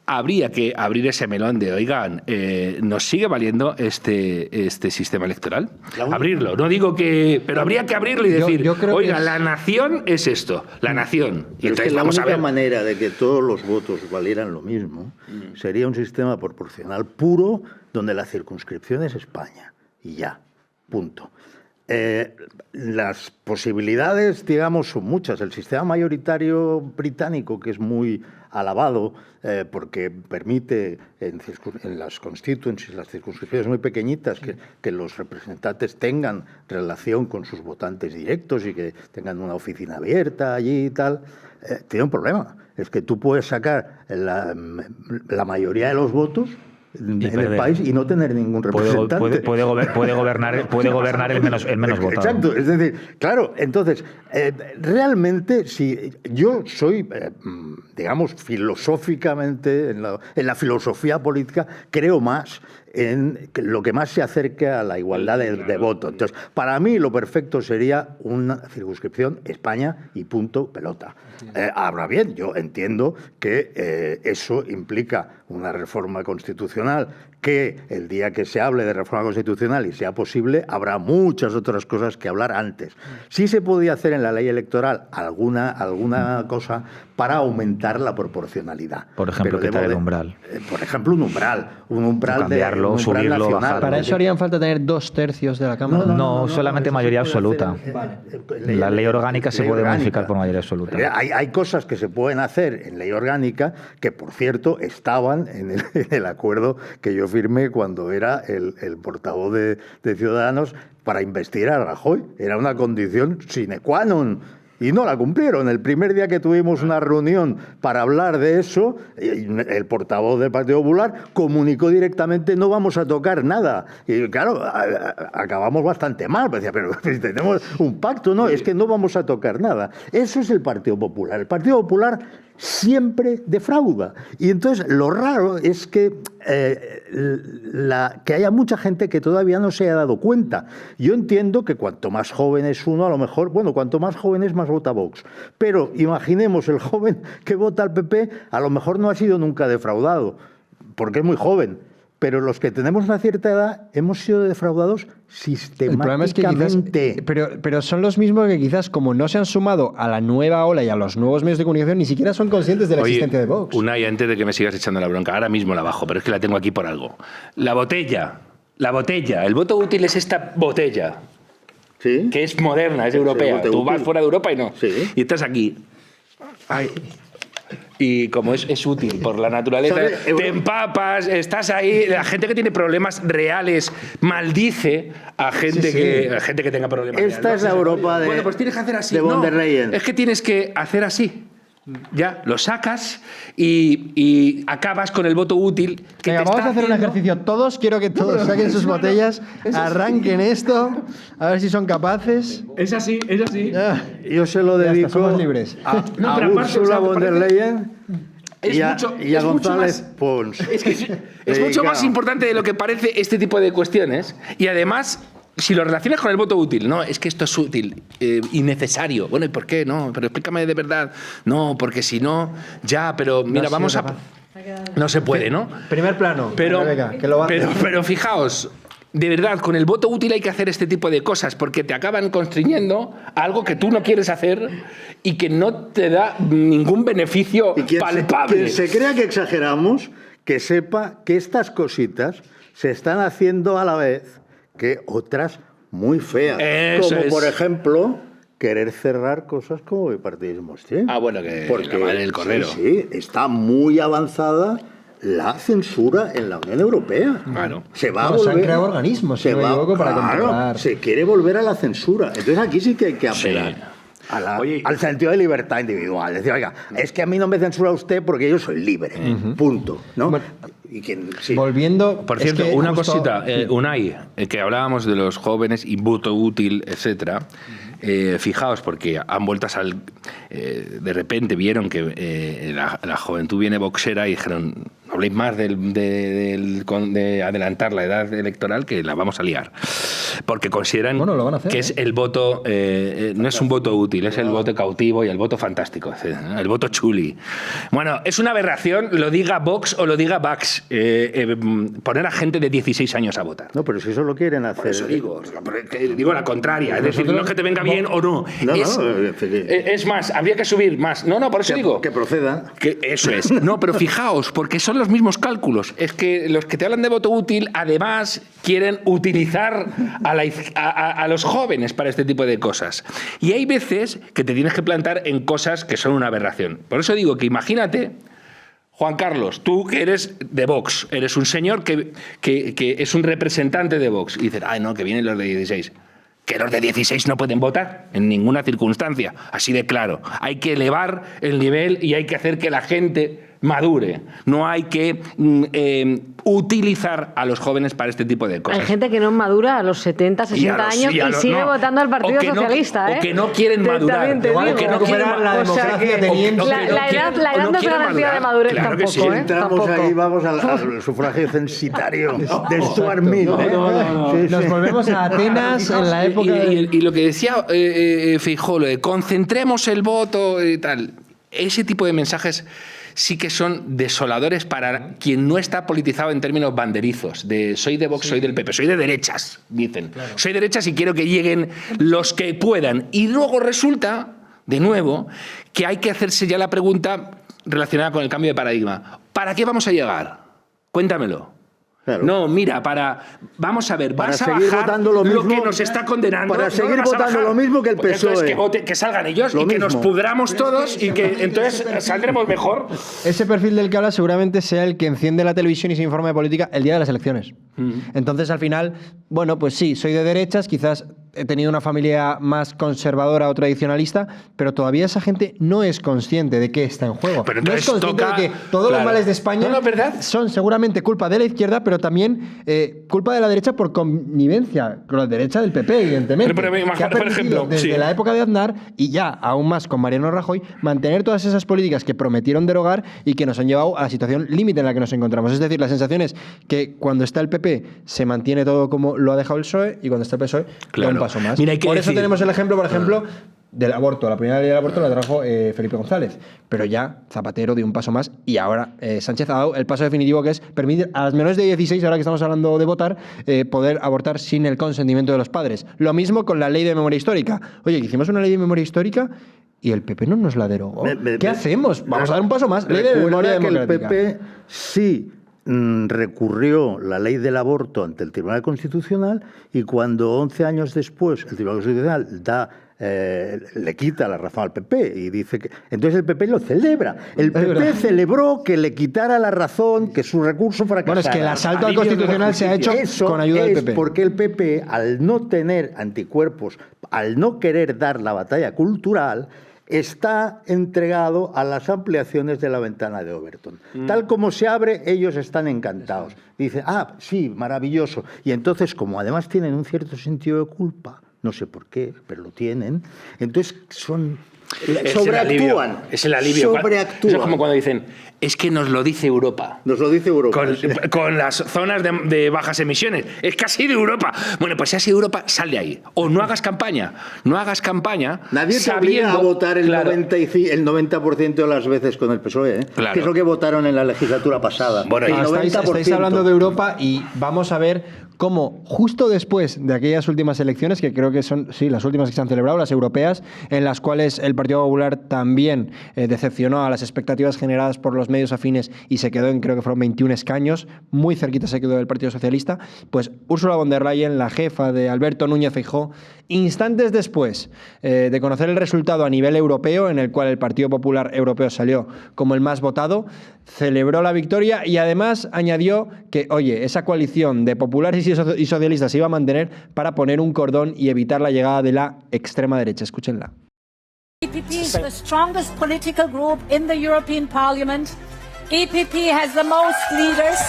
Habría que abrir ese melón de, oigan, ¿nos sigue valiendo este sistema electoral? Abrirlo, no digo que... Pero habría que abrirlo y decir, oiga, la nación es esto, la nación. Y entonces la vamos a ver. única manera de que todos los votos valieran lo mismo sería un sistema proporcional puro donde la circunscripción es España. Y ya, punto. Las posibilidades, digamos, son muchas. El sistema mayoritario británico, que es muy alabado porque permite en las constituencies, las circunscripciones muy pequeñitas, que los representantes tengan relación con sus votantes directos y que tengan una oficina abierta allí y tal, tiene un problema. Es que tú puedes sacar la mayoría de los votos en el país y no tener ningún representante. Puede gobernar el menos votado. Exacto, es decir, claro, entonces, realmente, si yo soy, digamos, filosóficamente, en la filosofía política, creo más en lo que más se acerque a la igualdad de voto. Entonces, para mí lo perfecto sería una circunscripción España y punto pelota. Ahora bien, yo entiendo que eso implica una reforma constitucional, que el día que se hable de reforma constitucional y sea posible, habrá muchas otras cosas que hablar antes. Sí se podía hacer en la ley electoral alguna cosa para aumentar la proporcionalidad. Por ejemplo, quitar el umbral. Por ejemplo, un umbral cambiarlo bajarlo, un plan subirlo, nacional. bajarlo. Para eso harían falta tener 2/3 de la Cámara. No, solamente eso mayoría se puede absoluta. hacer La ley orgánica se ley puede orgánica. modificar por mayoría absoluta. Hay cosas que se pueden hacer en ley orgánica que, por cierto, estaban en el acuerdo que yo firmé cuando era el portavoz de Ciudadanos para investigar a Rajoy. Era una condición sine qua non. Y no la cumplieron. El primer día que tuvimos una reunión para hablar de eso, el portavoz del Partido Popular comunicó directamente: no vamos a tocar nada. Y claro, acabamos bastante mal. Decía, pero si tenemos un pacto, no, es que no vamos a tocar nada. Eso es el Partido Popular. El Partido Popular siempre defrauda. Y entonces lo raro es que haya mucha gente que todavía no se haya dado cuenta. Yo entiendo que cuanto más joven es uno, a lo mejor, bueno, cuanto más joven es, más vota Vox. Pero imaginemos, el joven que vota al PP a lo mejor no ha sido nunca defraudado, porque es muy joven. Pero los que tenemos una cierta edad hemos sido defraudados sistemáticamente. El problema es que quizás, pero son los mismos que quizás, como no se han sumado a la nueva ola y a los nuevos medios de comunicación, ni siquiera son conscientes de la existencia de Vox. Unai, antes de que me sigas echando la bronca, ahora mismo la bajo, pero es que la tengo aquí por algo. La botella, el voto útil es esta botella, ¿sí? Que es moderna, es europea. Tú vas fuera de Europa y no. Sí. Y estás aquí. Ay. Y como es útil por la naturaleza, te empapas, estás ahí. La gente que tiene problemas reales maldice a gente, que tenga problemas reales. Esta es la Europa de, bueno, pues tienes que hacer así. de von der Leyen. Es que tienes que hacer así. Ya, lo sacas y acabas con el voto útil. Que Venga, te vamos está a hacer un haciendo... ejercicio todos. Quiero que todos saquen sus botellas, arranquen esto, a ver si son capaces. Es así, es así. Yo se lo Ya dedico está, somos libres. a No, pero aparte, Ursula o sea, von der parece- Leyen y a es mucho González más- Pons. Es mucho más importante de lo que parece este tipo de cuestiones. Y además, si lo relacionas con el voto útil, no, es que esto es útil, innecesario. Bueno, ¿y por qué? No, pero explícame de verdad. No, porque si no, ya, pero mira, No, vamos sí, a... No se puede, ¿no? Primer plano. Pero, Rebeca, que lo va a hacer. pero fijaos, de verdad, con el voto útil hay que hacer este tipo de cosas porque te acaban constriñendo a algo que tú no quieres hacer y que no te da ningún beneficio Y palpable. quien se crea que exageramos, que sepa que estas cositas se están haciendo a la vez que otras muy feas. Eso como es. por ejemplo, querer cerrar cosas como bipartidismo extremo. Ah, bueno, que la madre del cordero. Sí, está muy avanzada la censura en la Unión Europea. Claro. Se va a Bueno, se volver, han creado organismos, si no me equivoco, para controlar. se quiere volver a la censura. Entonces aquí sí que hay que apelar. Sí. Oye, al sentido de libertad individual. Decir, oiga, es que a mí no me censura usted porque yo soy libre. Punto. ¿No? Bueno, y quien, sí. Volviendo. Por es cierto, que una justo- cosita, Unai, que hablábamos de los jóvenes y voto útil, etcétera. Fijaos, porque han vuelto de repente vieron que la juventud viene boxera y dijeron: no habléis más de adelantar la edad electoral, que la vamos a liar. Porque consideran Bueno, lo van a hacer, que es el voto, no es un voto útil, es el voto cautivo y el voto fantástico, el voto chuli. Bueno, es una aberración, lo diga Vox o lo diga Vax, poner a gente de 16 años a votar. No, pero si eso lo quieren hacer. Por eso digo la contraria, es decir, no es que te venga bien o no. No, Es más, habría que subir más. No, por eso digo. Que proceda. Que eso es. No, pero fijaos, porque son los mismos cálculos. Es que los que te hablan de voto útil, además, quieren utilizar a los jóvenes para este tipo de cosas. Y hay veces que te tienes que plantar en cosas que son una aberración. Por eso digo que imagínate, Juan Carlos, tú que eres de Vox, eres un señor que es un representante de Vox, y dices: ay, no, que vienen los de 16. Que los de 16 no pueden votar en ninguna circunstancia, así de claro. Hay que elevar el nivel y hay que hacer que la gente madure. No hay que utilizar a los jóvenes para este tipo de cosas. Hay gente que no madura a los 70, 60 años y sigue votando al Partido Socialista. O que no quieren madurar. Igual que no recuperar la democracia teniendo... La edad no es garantía de madurez tampoco. Si entramos ahí, vamos al sufragio censitario de Stuart Mill. Nos volvemos a Atenas en la época... Y lo que decía Feijóo, lo de concentremos el voto y tal, ese tipo de mensajes sí que son desoladores para quien no está politizado en términos banderizos, de soy de Vox, soy del PP, soy de derechas, dicen. Claro. Soy de derechas y quiero que lleguen los que puedan. Y luego resulta, de nuevo, que hay que hacerse ya la pregunta relacionada con el cambio de paradigma. ¿Para qué vamos a llegar? Cuéntamelo. Claro. No, mira, vamos a ver, para vas a seguir bajar votando lo mismo, que nos está condenando. para no seguir lo vas a votando bajar. lo mismo que el Pues PSOE. entonces que salgan ellos Lo y que nos mismo. pudramos todos y que entonces saldremos mejor. Ese perfil del que habla seguramente sea el que enciende la televisión y se informa de política el día de las elecciones. Entonces, al final, bueno, pues sí, soy de derechas, quizás he tenido una familia más conservadora o tradicionalista, pero todavía esa gente no es consciente de qué está en juego. Pero no es entonces consciente toca- de que todos claro. los males de España No, ¿verdad? son seguramente culpa de la izquierda, pero también culpa de la derecha por connivencia con la derecha del PP, evidentemente. Pero, que ha por permitido, ejemplo, desde sí. la época de Aznar y ya aún más con Mariano Rajoy, mantener todas esas políticas que prometieron derogar y que nos han llevado a la situación límite en la que nos encontramos. Es decir, la sensación es que cuando está el PP se mantiene todo como lo ha dejado el PSOE y cuando está el PSOE da Claro. un paso más. Mira, hay que por eso decir- tenemos el ejemplo, por ejemplo, del aborto. La primera ley del aborto la trajo Felipe González, pero ya Zapatero dio un paso más y ahora Sánchez ha dado el paso definitivo, que es permitir a las menores de 16, ahora que estamos hablando de votar, poder abortar sin el consentimiento de los padres. Lo mismo con la ley de memoria histórica. Oye, que hicimos una ley de memoria histórica y el PP no nos la derogó. ¿Qué hacemos? Vamos a dar un paso más. Ley de memoria Recuerda que el democrática. PP sí recurrió la ley del aborto ante el Tribunal Constitucional y cuando 11 años después el Tribunal Constitucional le quita la razón al PP y dice que... Entonces el PP lo celebra. El PP celebró que le quitara la razón, que su recurso fracasara. Bueno, es que el asalto al Alivio de la Constitucional se ha hecho Eso con ayuda del es PP. porque el PP, al no tener anticuerpos, al no querer dar la batalla cultural, está entregado a las ampliaciones de la ventana de Overton. Tal como se abre, ellos están encantados. Dicen, sí, maravilloso. Y entonces, como además tienen un cierto sentido de culpa, no sé por qué, pero lo tienen, entonces sobreactúan. Es el alivio. Sobreactúan. Es como cuando dicen, es que nos lo dice Europa. Nos lo dice Europa. Con las zonas de bajas emisiones. Es que ha sido Europa. Bueno, pues si ha sido Europa, sal de ahí. O no hagas campaña. No hagas campaña. Nadie te obliga a votar el 90% de las veces con el PSOE, Claro. que es lo que votaron en la legislatura pasada. Bueno, el Estáis hablando de Europa y vamos a ver cómo justo después de aquellas últimas elecciones, que creo que son las últimas que se han celebrado, las europeas, en las cuales el Partido Popular también decepcionó a las expectativas generadas por los medios afines y se quedó en, creo que fueron 21 escaños, muy cerquita se quedó del Partido Socialista, pues Ursula von der Leyen, la jefa de Alberto Núñez Feijóo, instantes después de conocer el resultado a nivel europeo, en el cual el Partido Popular Europeo salió como el más votado, celebró la victoria y además añadió que, oye, esa coalición de populares y socialistas se iba a mantener para poner un cordón y evitar la llegada de la extrema derecha. Escúchenla. EPP is the strongest political group in the European Parliament. EPP has the most leaders.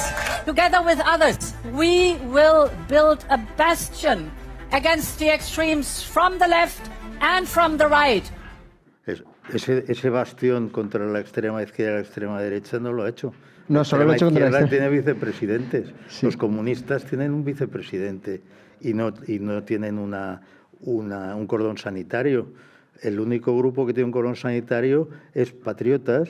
Together with others, we will build a bastion against the extremes from the left and from the right. Ese bastión contra la extrema izquierda y la extrema derecha no lo ha hecho. No, solo lo ha hecho contra la izquierda extrema. tiene vicepresidentes. Sí. Los comunistas tienen un vicepresidente y no tienen un cordón sanitario. El único grupo que tiene un cordón sanitario es Patriotas,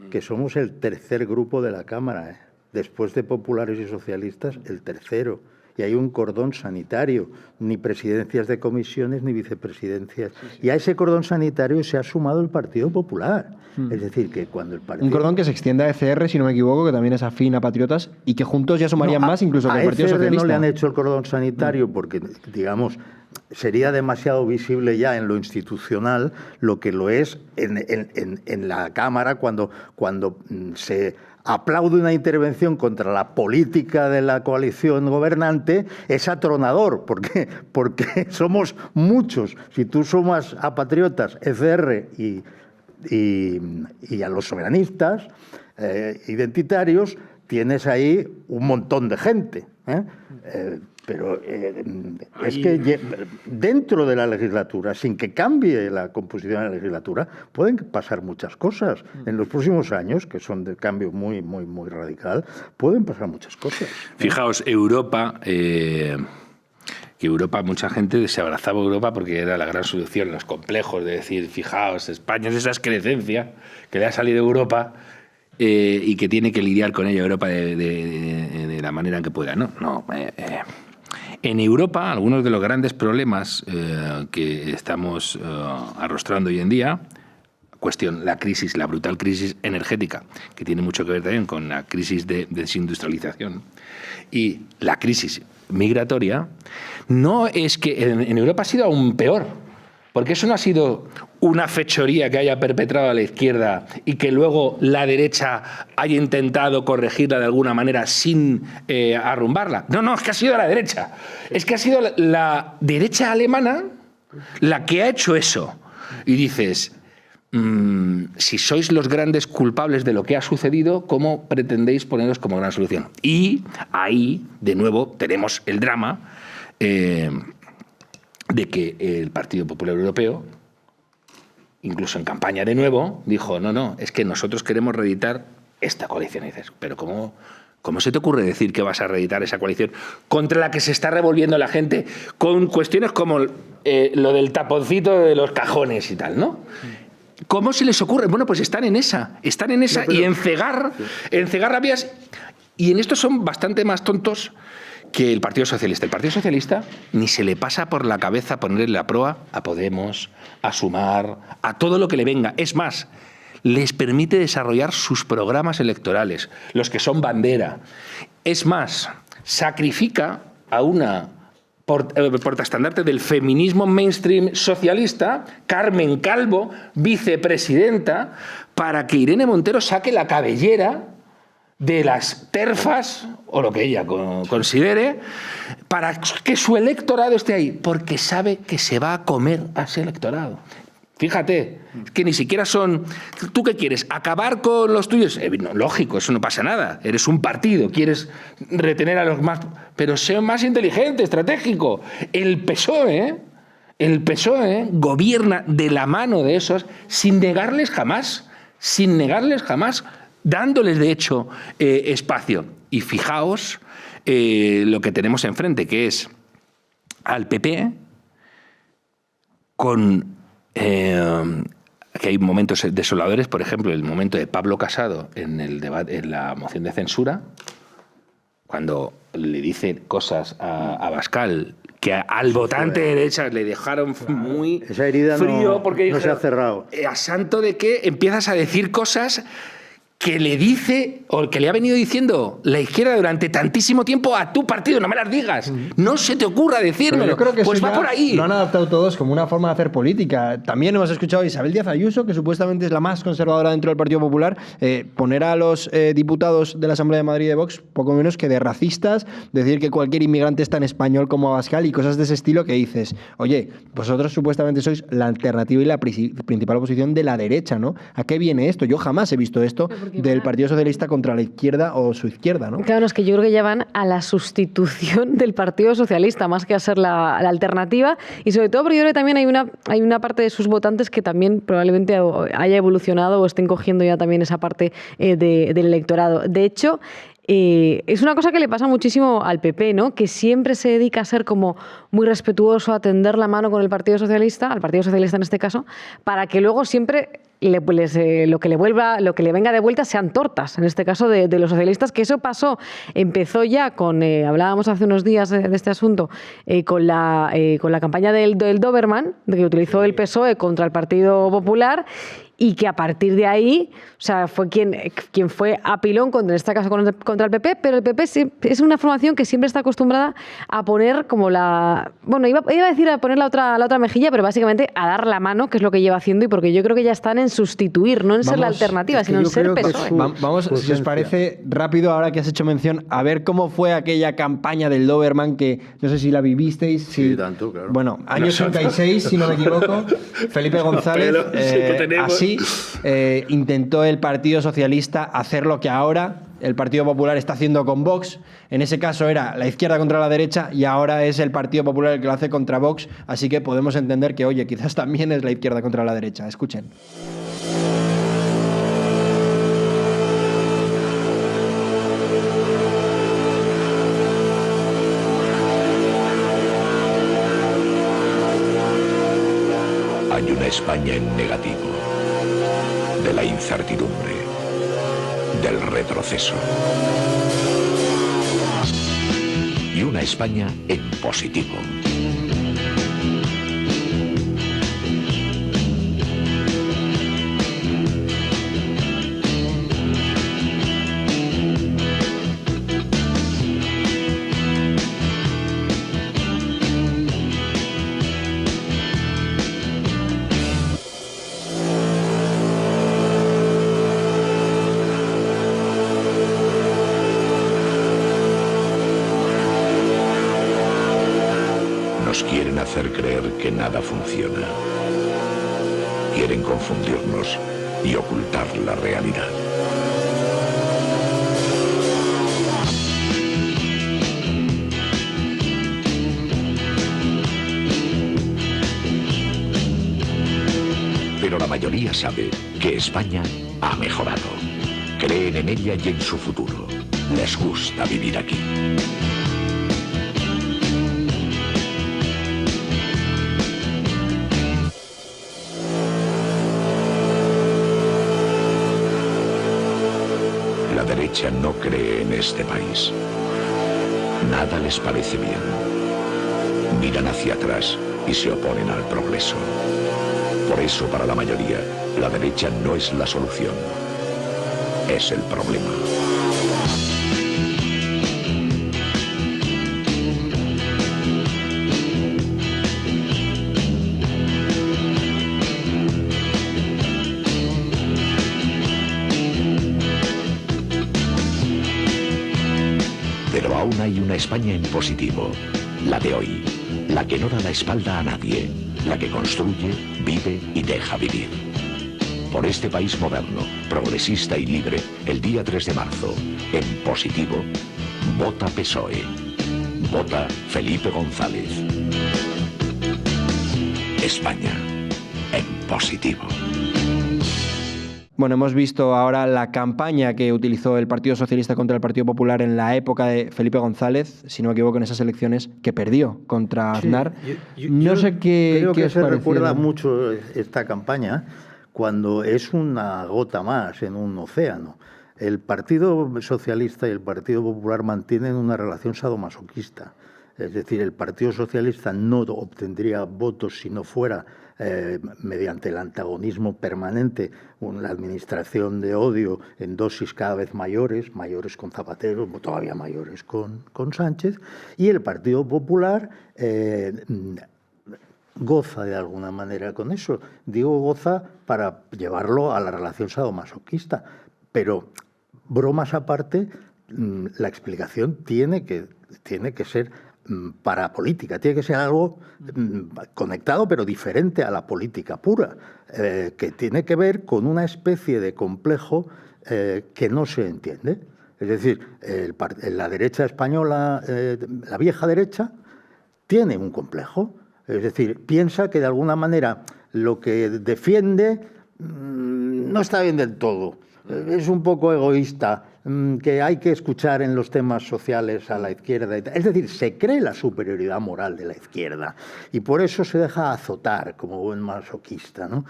que somos el tercer grupo de la Cámara. Después de populares y socialistas, el tercero. Y hay un cordón sanitario, ni presidencias de comisiones ni vicepresidencias. Y a ese cordón sanitario se ha sumado el Partido Popular. Es decir, que cuando el partido... Un cordón que se extiende a ECR, si no me equivoco, que también es afín a Patriotas y que juntos ya sumarían más incluso que el Partido ECR Socialista. no le han hecho el cordón sanitario porque, digamos, sería demasiado visible ya en lo institucional lo que lo es en la Cámara cuando se aplaude una intervención contra la política de la coalición gobernante, es atronador, porque somos muchos. Si tú sumas a Patriotas, ECR y a los soberanistas identitarios, tienes ahí un montón de gente. Pero es que dentro de la legislatura, sin que cambie la composición de la legislatura, pueden pasar muchas cosas. En los próximos años, que son de cambio muy, muy, muy radical, pueden pasar muchas cosas. Fijaos, Europa... que Europa, mucha gente se abrazaba a Europa porque era la gran solución, los complejos de decir, fijaos, España es esa excrecencia que le ha salido a Europa y que tiene que lidiar con ella Europa de la manera en que pueda. No. En Europa, algunos de los grandes problemas que estamos arrostrando hoy en día, cuestión, la brutal crisis energética, que tiene mucho que ver también con la crisis de desindustrialización y la crisis migratoria, no es que en Europa ha sido aún peor, porque eso no ha sido una fechoría que haya perpetrado a la izquierda y que luego la derecha haya intentado corregirla de alguna manera sin arrumbarla. No, es que ha sido la derecha. Es que ha sido la derecha alemana la que ha hecho eso. Y dices, si sois los grandes culpables de lo que ha sucedido, ¿cómo pretendéis poneros como gran solución? Y ahí, de nuevo, tenemos el drama de que el Partido Popular Europeo, incluso en campaña de nuevo, dijo, no, es que nosotros queremos reeditar esta coalición. Y dices, pero ¿cómo se te ocurre decir que vas a reeditar esa coalición contra la que se está revolviendo la gente con cuestiones como lo del taponcito de los cajones y tal, ¿no? ¿Cómo se les ocurre? Bueno, pues están en esa y encegar rabias. Y en esto son bastante más tontos que el Partido Socialista. El Partido Socialista ni se le pasa por la cabeza ponerle la proa a Podemos, a Sumar, a todo lo que le venga. Es más, les permite desarrollar sus programas electorales, los que son bandera. Es más, sacrifica a una portaestandarte del feminismo mainstream socialista, Carmen Calvo, vicepresidenta, para que Irene Montero saque la cabellera de las TERFas, o lo que ella considere, para que su electorado esté ahí, porque sabe que se va a comer a ese electorado. Fíjate, que ni siquiera son... ¿Tú qué quieres? ¿Acabar con los tuyos? No, lógico, eso no pasa nada. Eres un partido, quieres retener a los más... Pero sé más inteligente, estratégico. El PSOE gobierna de la mano de esos sin negarles jamás, dándoles de hecho espacio. Y fijaos lo que tenemos enfrente, que es al PP con... que hay momentos desoladores, por ejemplo, el momento de Pablo Casado en el debate, en la moción de censura, cuando le dice cosas a Abascal que al votante de derecha le dejaron muy esa herida frío, porque no se ha cerrado. A santo de que empiezas a decir cosas que le dice, o que le ha venido diciendo la izquierda durante tantísimo tiempo a tu partido, no me las digas, no se te ocurra decírmelo. Yo creo que pues va por ahí. Lo han adaptado todos como una forma de hacer política. También hemos escuchado a Isabel Díaz Ayuso, que supuestamente es la más conservadora dentro del Partido Popular, poner a los diputados de la Asamblea de Madrid de Vox poco menos que de racistas, decir que cualquier inmigrante es tan español como Abascal y cosas de ese estilo que dices, oye, vosotros supuestamente sois la alternativa y la principal oposición de la derecha, ¿no? ¿A qué viene esto? Yo jamás he visto esto del Partido Socialista contra la izquierda o su izquierda, ¿no? Claro, es que yo creo que ya van a la sustitución del Partido Socialista, más que a ser la alternativa, y sobre todo porque yo creo que también hay una parte de sus votantes que también probablemente haya evolucionado o estén cogiendo ya también esa parte del electorado. De hecho, es una cosa que le pasa muchísimo al PP, ¿no? Que siempre se dedica a ser como muy respetuoso, a tender la mano con el Partido Socialista, al Partido Socialista en este caso, para que luego siempre lo que le venga de vuelta sean tortas, en este caso de los socialistas, que eso empezó ya con, hablábamos hace unos días de este asunto, con la campaña del Doberman, de que utilizó el PSOE contra el Partido Popular, y que a partir de ahí, o sea, fue quien fue a pilón, en este caso contra el PP, pero el PP es una formación que siempre está acostumbrada a poner como iba a decir a poner la otra mejilla, pero básicamente a dar la mano, que es lo que lleva haciendo, y porque yo creo que ya están en sustituir, no en ser la alternativa, sino en ser PSOE. Vamos, si os parece, rápido, ahora que has hecho mención, a ver cómo fue aquella campaña del Doberman, que no sé si la vivisteis. Sí, tanto, claro. Bueno, año 86, si no me equivoco, Felipe González, así intentó el Partido Socialista hacer lo que ahora el Partido Popular está haciendo con Vox. En ese caso era la izquierda contra la derecha y ahora es el Partido Popular el que lo hace contra Vox, así que podemos entender que, oye, quizás también es la izquierda contra la derecha. Escuchen. Hay una España en negativo, de la incertidumbre, del retroceso. Y una España en positivo. Nos quieren hacer creer que nada funciona. Quieren confundirnos y ocultar la realidad. Pero la mayoría sabe que España ha mejorado. Creen en ella y en su futuro. Les gusta vivir aquí. La derecha no cree en este país. Nada les parece bien. Miran hacia atrás y se oponen al progreso. Por eso, para la mayoría, la derecha no es la solución. Es el problema. Pero aún hay una España en positivo, la de hoy, la que no da la espalda a nadie, la que construye, vive y deja vivir. Por este país moderno, progresista y libre, el día 3 de marzo, en positivo, vota PSOE. Vota Felipe González. España, en positivo. Bueno, hemos visto ahora la campaña que utilizó el Partido Socialista contra el Partido Popular en la época de Felipe González, si no me equivoco, en esas elecciones, que perdió contra Aznar. Yo sé qué creo que os se pareció, recuerda ¿no? mucho esta campaña cuando es una gota más en un océano. El Partido Socialista y el Partido Popular mantienen una relación sadomasoquista. Es decir, el Partido Socialista no obtendría votos si no fuera mediante el antagonismo permanente, una administración de odio en dosis cada vez mayores con Zapatero, todavía mayores con Sánchez, y el Partido Popular goza de alguna manera con eso. Digo goza para llevarlo a la relación sadomasoquista, pero bromas aparte, la explicación tiene que ser parapolítica, tiene que ser algo conectado pero diferente a la política pura, que tiene que ver con una especie de complejo que no se entiende. Es decir, la derecha española, la vieja derecha, tiene un complejo. Es decir, piensa que de alguna manera lo que defiende no está bien del todo. Es un poco egoísta, que hay que escuchar en los temas sociales a la izquierda. Es decir, se cree la superioridad moral de la izquierda y por eso se deja azotar como buen masoquista, ¿no?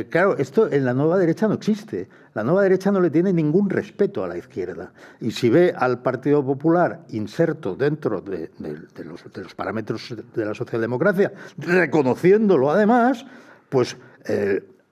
Claro, esto en la nueva derecha no existe. La nueva derecha no le tiene ningún respeto a la izquierda. Y si ve al Partido Popular inserto dentro de los parámetros de la socialdemocracia, reconociéndolo además, pues...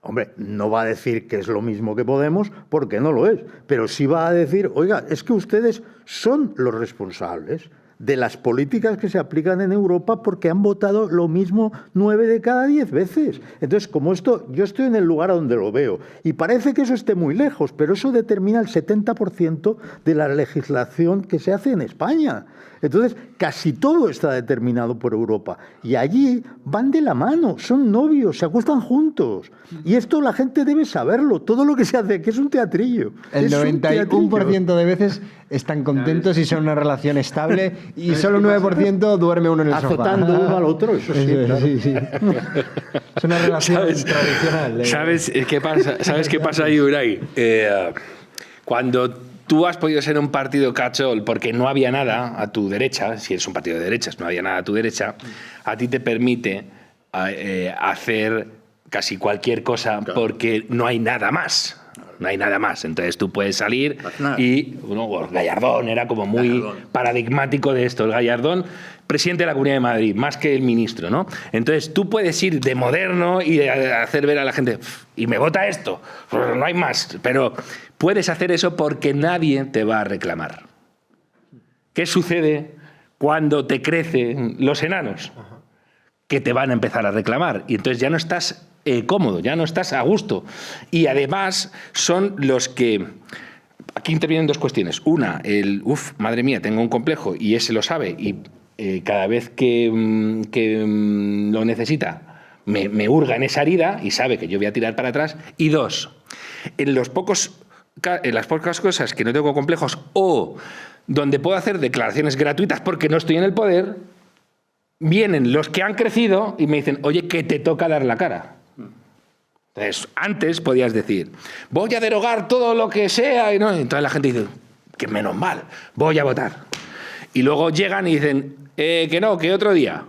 hombre, no va a decir que es lo mismo que Podemos, porque no lo es, pero sí va a decir, oiga, es que ustedes son los responsables de las políticas que se aplican en Europa porque han votado lo mismo 9 de cada 10 veces. Entonces, como esto, yo estoy en el lugar donde lo veo y parece que eso esté muy lejos, pero eso determina el 70% de la legislación que se hace en España. Entonces, casi todo está determinado por Europa. Y allí van de la mano, son novios, se acuestan juntos. Y esto la gente debe saberlo. Todo lo que se hace aquí es un teatrillo. El 91% de veces están contentos y son una relación estable y solo un 9% duerme uno en el sofá. Azotando uno al otro, eso sí, claro. Sí. Es una relación tradicional. ¿Sabes qué pasa ahí, Unai? Cuando tú has podido ser un partido cachol porque no había nada a tu derecha, si eres un partido de derechas, no había nada a tu derecha, a ti te permite hacer casi cualquier cosa porque no hay nada más. No hay nada más. Entonces tú puedes salir y Gallardón era como muy paradigmático de esto. El Gallardón, presidente de la Comunidad de Madrid, más que el ministro, ¿no? Entonces tú puedes ir de moderno y hacer ver a la gente y me vota esto, no hay más. Pero puedes hacer eso porque nadie te va a reclamar. ¿Qué sucede cuando te crecen los enanos? Que te van a empezar a reclamar y entonces ya no estás cómodo, ya no estás a gusto. Y además son los que... Aquí intervienen dos cuestiones. Una, madre mía, tengo un complejo y ese lo sabe y cada vez que lo necesita, me hurga en esa herida y sabe que yo voy a tirar para atrás. Y dos, en las pocas cosas que no tengo complejos o donde puedo hacer declaraciones gratuitas porque no estoy en el poder, vienen los que han crecido y me dicen, oye, que te toca dar la cara. Entonces, antes podías decir, voy a derogar todo lo que sea, y no, entonces la gente dice, que menos mal, voy a votar. Y luego llegan y dicen, que no, que otro día.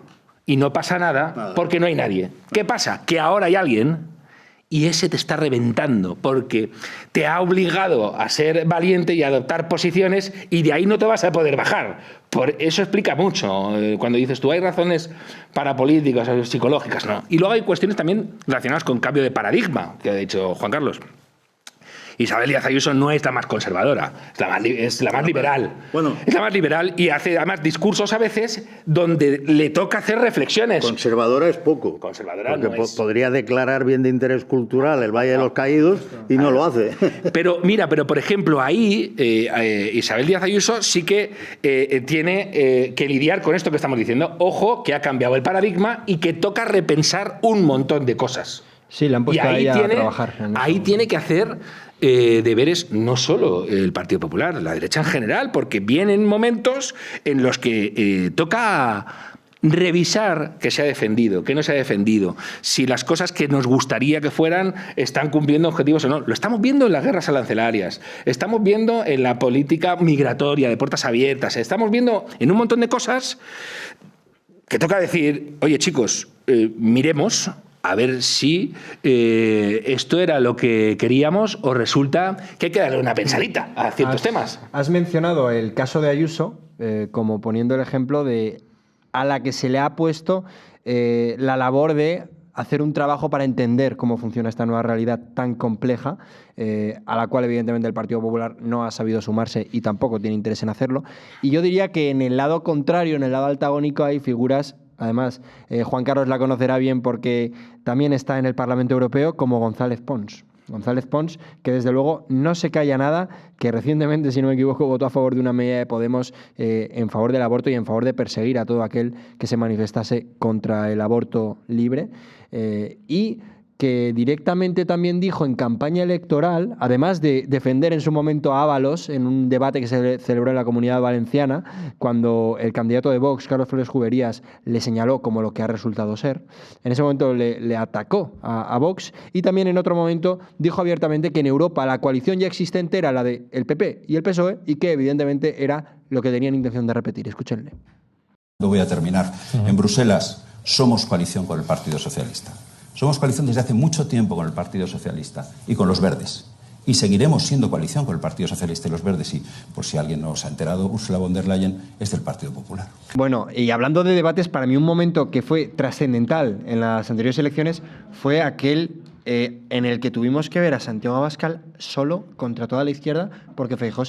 Y no pasa nada porque no hay nadie. ¿Qué pasa? Que ahora hay alguien y ese te está reventando porque te ha obligado a ser valiente y a adoptar posiciones y de ahí no te vas a poder bajar. Por eso explica mucho cuando dices tú hay razones parapolíticas o psicológicas, ¿no? Y luego hay cuestiones también relacionadas con cambio de paradigma, que ha dicho Juan Carlos. Isabel Díaz Ayuso no es la más conservadora, es la más liberal. Bueno, es la más liberal y hace además discursos a veces donde le toca hacer reflexiones. Conservadora es poco. Conservadora porque no es. Podría declarar bien de interés cultural el Valle de los Caídos y no lo hace. Pero mira, por ejemplo, ahí Isabel Díaz Ayuso sí que tiene que lidiar con esto que estamos diciendo. Ojo, que ha cambiado el paradigma y que toca repensar un montón de cosas. Sí, le han puesto ahí a trabajar. Ahí tiene que hacer deberes no solo el Partido Popular, la derecha en general, porque vienen momentos en los que toca revisar qué se ha defendido, qué no se ha defendido, si las cosas que nos gustaría que fueran están cumpliendo objetivos o no. Lo estamos viendo en las guerras arancelarias, estamos viendo en la política migratoria de puertas abiertas, estamos viendo en un montón de cosas que toca decir, oye chicos, miremos a ver si esto era lo que queríamos o resulta que hay que darle una pensadita a ciertos temas. Has mencionado el caso de Ayuso como poniendo el ejemplo de a la que se le ha puesto la labor de hacer un trabajo para entender cómo funciona esta nueva realidad tan compleja, a la cual evidentemente el Partido Popular no ha sabido sumarse y tampoco tiene interés en hacerlo. Y yo diría que en el lado contrario, en el lado antagónico, hay figuras. Además, Juan Carlos la conocerá bien porque también está en el Parlamento Europeo, como González Pons. González Pons, que desde luego no se calla nada, que recientemente, si no me equivoco, votó a favor de una medida de Podemos en favor del aborto y en favor de perseguir a todo aquel que se manifestase contra el aborto libre. Y que directamente también dijo en campaña electoral, además de defender en su momento a Ábalos en un debate que se celebró en la Comunidad Valenciana, cuando el candidato de Vox, Carlos Flores Juberías, le señaló como lo que ha resultado ser. En ese momento le atacó a Vox y también en otro momento dijo abiertamente que en Europa la coalición ya existente era la del PP y el PSOE y que evidentemente era lo que tenían intención de repetir. Escúchenle. Lo voy a terminar. En Bruselas somos coalición con el Partido Socialista. Somos coalición desde hace mucho tiempo con el Partido Socialista y con los Verdes. Y seguiremos siendo coalición con el Partido Socialista y los Verdes. Y, por si alguien no se ha enterado, Ursula von der Leyen es del Partido Popular. Bueno, y hablando de debates, para mí un momento que fue trascendental en las anteriores elecciones fue aquel en el que tuvimos que ver a Santiago Abascal solo contra toda la izquierda porque Feijóo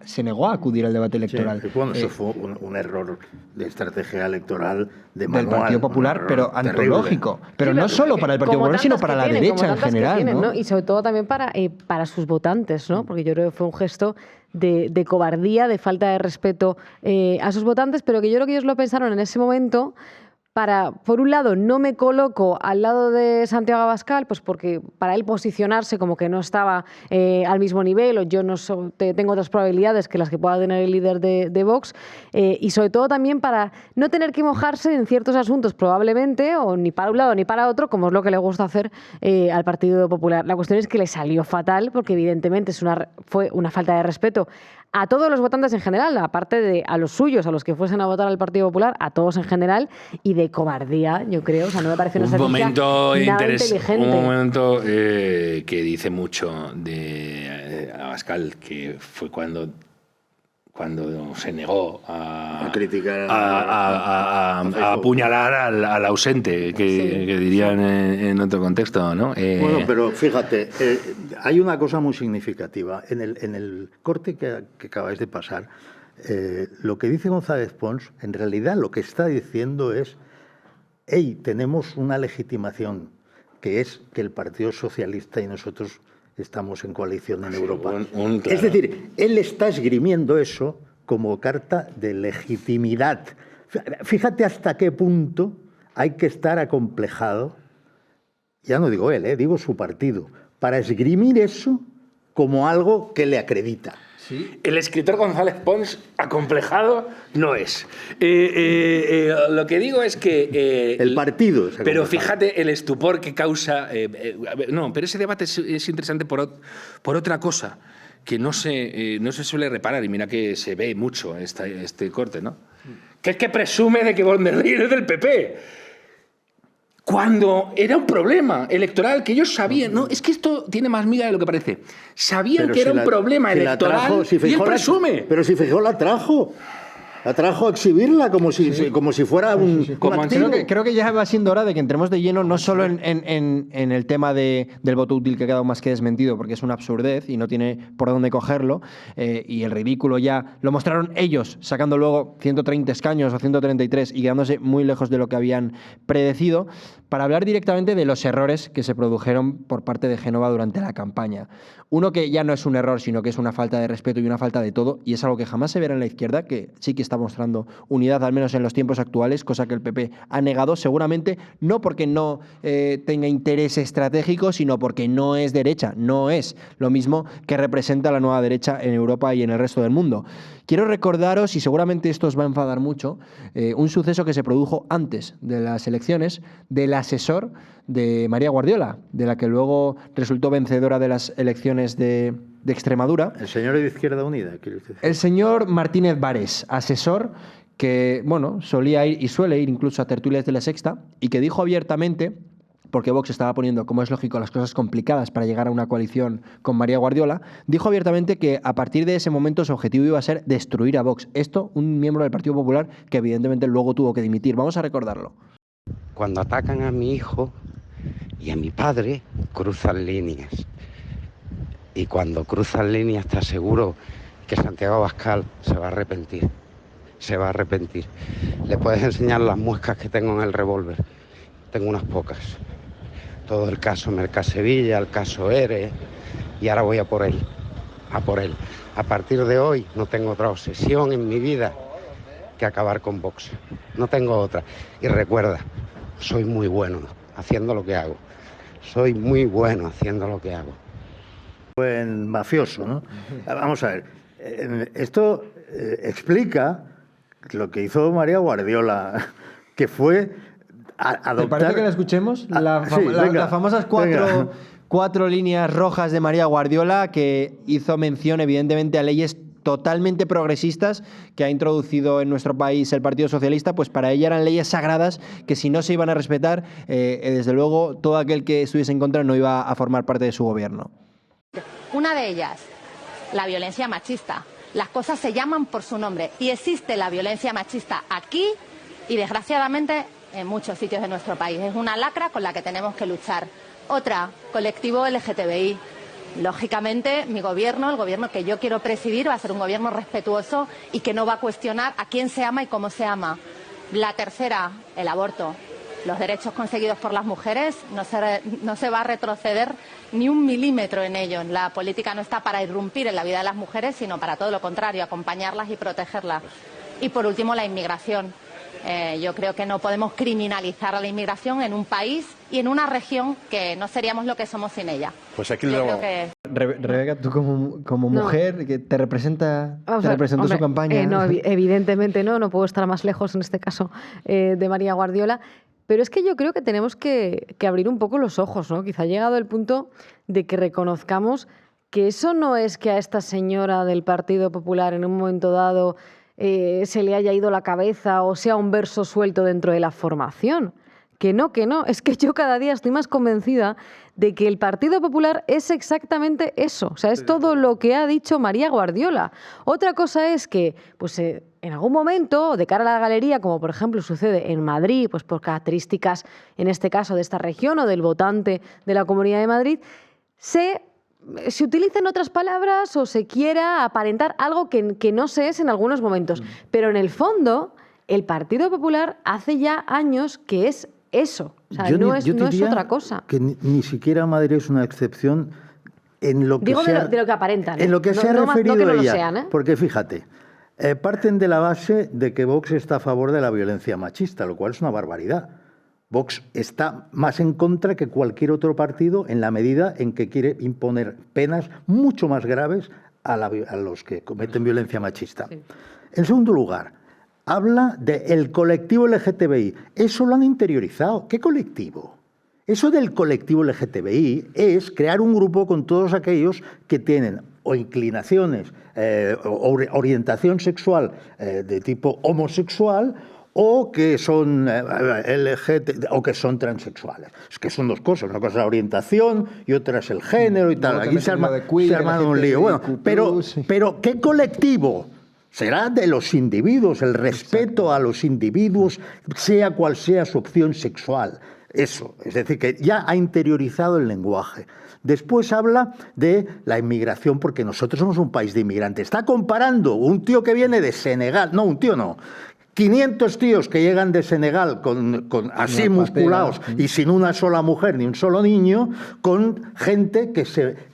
se negó a acudir al debate electoral. Sí, bueno, eso fue un error de estrategia electoral de manual, del Partido Popular, pero antológico. Pero sí, no solo para el Partido Popular, sino para la derecha en general. ¿no? Y sobre todo también para sus votantes, ¿no? Porque yo creo que fue un gesto de cobardía, de falta de respeto a sus votantes, pero que yo creo que ellos lo pensaron en ese momento para, por un lado, no me coloco al lado de Santiago Abascal, pues porque para él posicionarse como que no estaba al mismo nivel o yo no tengo otras probabilidades que las que pueda tener el líder de Vox, y sobre todo también para no tener que mojarse en ciertos asuntos probablemente, o ni para un lado ni para otro, como es lo que le gusta hacer al Partido Popular. La cuestión es que le salió fatal porque evidentemente fue una falta de respeto a todos los votantes en general, aparte de a los suyos, a los que fuesen a votar al Partido Popular, a todos en general, y de cobardía, yo creo. O sea, no me parece una estrategia nada inteligente. Un momento que dice mucho de Abascal, que fue cuando se negó a criticar a apuñalar al ausente, que dirían en otro contexto, ¿no? Bueno, pero fíjate, hay una cosa muy significativa. En el corte que acabáis de pasar, lo que dice González Pons, en realidad lo que está diciendo es, hey, tenemos una legitimación, que es que el Partido Socialista y nosotros estamos en coalición en Europa. Claro. Es decir, él está esgrimiendo eso como carta de legitimidad Fíjate hasta qué punto hay que estar acomplejado, ya no digo él, digo su partido, para esgrimir eso como algo que le acredita. ¿Sí? El escritor González Pons acomplejado no es. Lo que digo es que... el partido es pero fíjate el estupor que causa... no, pero ese debate es interesante por otra cosa que no se suele reparar, y mira que se ve mucho este corte, ¿no? Que es que presume de que von der Leyen es del PP. Cuando era un problema electoral que ellos sabían, no, es que esto tiene más miga de lo que parece. Sabían que era un problema electoral y él presume. Pero si Feijóo la trajo. La trajo a exhibirla como si fuera un activo. Creo que ya va siendo hora de que entremos de lleno no solo en el tema del voto útil, que ha quedado más que desmentido porque es una absurdez y no tiene por dónde cogerlo, y el ridículo ya lo mostraron ellos, sacando luego 130 escaños o 133 y quedándose muy lejos de lo que habían predecido, para hablar directamente de los errores que se produjeron por parte de Génova durante la campaña. Uno que ya no es un error, sino que es una falta de respeto y una falta de todo, y es algo que jamás se verá en la izquierda, que sí que está mostrando unidad, al menos en los tiempos actuales, cosa que el PP ha negado, seguramente no porque no tenga interés estratégico, sino porque no es derecha, no es lo mismo que representa la nueva derecha en Europa y en el resto del mundo. Quiero recordaros, y seguramente esto os va a enfadar mucho, un suceso que se produjo antes de las elecciones del asesor de María Guardiola, de la que luego resultó vencedora de las elecciones de Extremadura. El señor de Izquierda Unida, quiere decir. El señor Martínez Vares, asesor que, solía ir y suele ir incluso a tertulias de La Sexta, y que dijo abiertamente, porque Vox estaba poniendo, como es lógico, las cosas complicadas para llegar a una coalición con María Guardiola, dijo abiertamente que a partir de ese momento su objetivo iba a ser destruir a Vox. Esto, un miembro del Partido Popular que evidentemente luego tuvo que dimitir. Vamos a recordarlo. Cuando atacan a mi hijo y a mi padre, cruzan líneas. Y cuando cruzan líneas te aseguro que Santiago Abascal se va a arrepentir. Se va a arrepentir. Le puedes enseñar las muescas que tengo en el revólver. Tengo unas pocas. Todo el caso Mercasevilla, el caso ERE, y ahora voy a por él. A por él. A partir de hoy no tengo otra obsesión en mi vida que acabar con Vox. No tengo otra. Y recuerda, soy muy bueno haciendo lo que hago. Soy muy bueno haciendo lo que hago. Buen mafioso, ¿no? Vamos a ver. Esto explica lo que hizo María Guardiola, que fue adoptar... ¿Te parece que la escuchemos? Las famosas cuatro líneas rojas de María Guardiola, que hizo mención evidentemente a leyes totalmente progresistas que ha introducido en nuestro país el Partido Socialista, pues para ella eran leyes sagradas que si no se iban a respetar, desde luego todo aquel que estuviese en contra no iba a formar parte de su gobierno. Una de ellas, la violencia machista. Las cosas se llaman por su nombre y existe la violencia machista aquí y desgraciadamente en muchos sitios de nuestro país. Es una lacra con la que tenemos que luchar. Otra, colectivo LGTBI. Lógicamente, mi gobierno, el gobierno que yo quiero presidir, va a ser un gobierno respetuoso y que no va a cuestionar a quién se ama y cómo se ama. La tercera, el aborto. Los derechos conseguidos por las mujeres no se va a retroceder ni un milímetro en ellos. La política no está para irrumpir en la vida de las mujeres, sino para todo lo contrario, acompañarlas y protegerlas. Y por último, la inmigración. Yo creo que no podemos criminalizar a la inmigración en un país y en una región que no seríamos lo que somos sin ella. Pues aquí lo... Rebeca, tú como mujer, que te representó su campaña. No, evidentemente no puedo estar más lejos en este caso de María Guardiola. Pero es que yo creo que tenemos que abrir un poco los ojos, ¿no? Quizá ha llegado el punto de que reconozcamos que eso no es que a esta señora del Partido Popular en un momento dado se le haya ido la cabeza o sea un verso suelto dentro de la formación. Que no, es que yo cada día estoy más convencida de que el Partido Popular es exactamente eso, o sea, es todo lo que ha dicho María Guardiola. Otra cosa es que, pues en algún momento, de cara a la galería, como por ejemplo sucede en Madrid, pues por características, en este caso, de esta región o del votante de la Comunidad de Madrid, se utilicen otras palabras o se quiera aparentar algo que no se es en algunos momentos. Pero en el fondo, el Partido Popular hace ya años que es eso. O sea, no es otra cosa. Que ni siquiera Madrid es una excepción en lo que de lo que aparentan. En lo que se ha referido no que no ella. lo sean, Porque fíjate, parten de la base de que Vox está a favor de la violencia machista, lo cual es una barbaridad. Vox está más en contra que cualquier otro partido en la medida en que quiere imponer penas mucho más graves a los que cometen violencia machista. Sí. En segundo lugar, habla del colectivo LGTBI. Eso lo han interiorizado. ¿Qué colectivo? Eso del colectivo LGTBI es crear un grupo con todos aquellos que tienen o inclinaciones o orientación sexual de tipo homosexual o que son LGBT o que son transexuales. Es que son dos cosas. Una cosa es la orientación y otra es el género y tal. Aquí se arma un lío. Bueno, pero ¿qué colectivo? Será de los individuos, el respeto a los individuos, sea cual sea su opción sexual. Eso, es decir, que ya ha interiorizado el lenguaje. Después habla de la inmigración, porque nosotros somos un país de inmigrantes. Está comparando un tío que viene de Senegal, no, un tío no, 500 tíos que llegan de Senegal así musculados y sin una sola mujer ni un solo niño, con gente que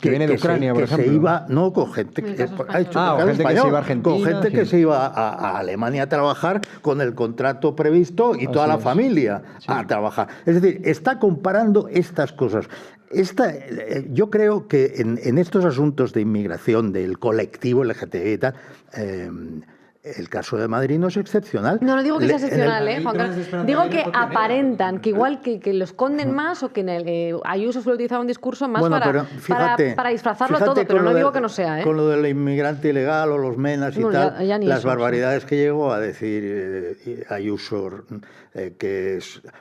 viene de Ucrania, por ejemplo. Se iba, no, con gente que gente que se iba a Argentina, con gente que se iba a Alemania a trabajar con el contrato previsto y toda la familia a trabajar. Es decir, está comparando estas cosas. Yo creo que en estos asuntos de inmigración del colectivo LGTBI y tal, el caso de Madrid no es excepcional. No digo que sea excepcional, Juan Carlos. Digo que aparentan, que igual que lo esconden más o que Ayuso suele utilizar un discurso más para disfrazarlo todo, pero no digo que no sea. Con lo del inmigrante ilegal o los menas y tal, ya las barbaridades que llegó a decir Ayuso, que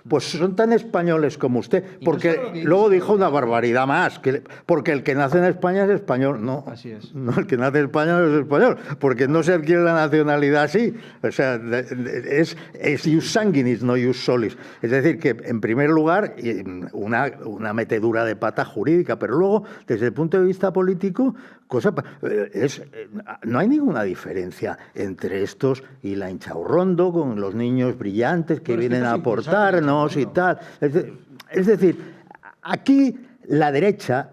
pues son tan españoles como usted, porque luego dijo una barbaridad más, porque el que nace en España es español. No, así es. No, el que nace en España no es español, porque no se adquiere la nacionalidad así, o sea, es ius sanguinis, no ius solis. Es decir, que en primer lugar, una metedura de pata jurídica, pero luego, desde el punto de vista político, no hay ninguna diferencia entre estos y la Inchaurrondo, con los niños brillantes que vienen a aportarnos y tal. Es decir, aquí la derecha,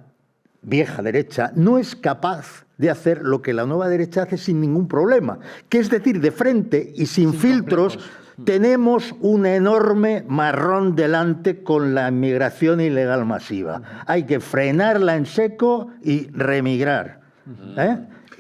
vieja derecha, no es capaz de hacer lo que la nueva derecha hace sin ningún problema, que es decir, de frente y sin filtros, tenemos un enorme marrón delante con la inmigración ilegal masiva. Hay que frenarla en seco y remigrar.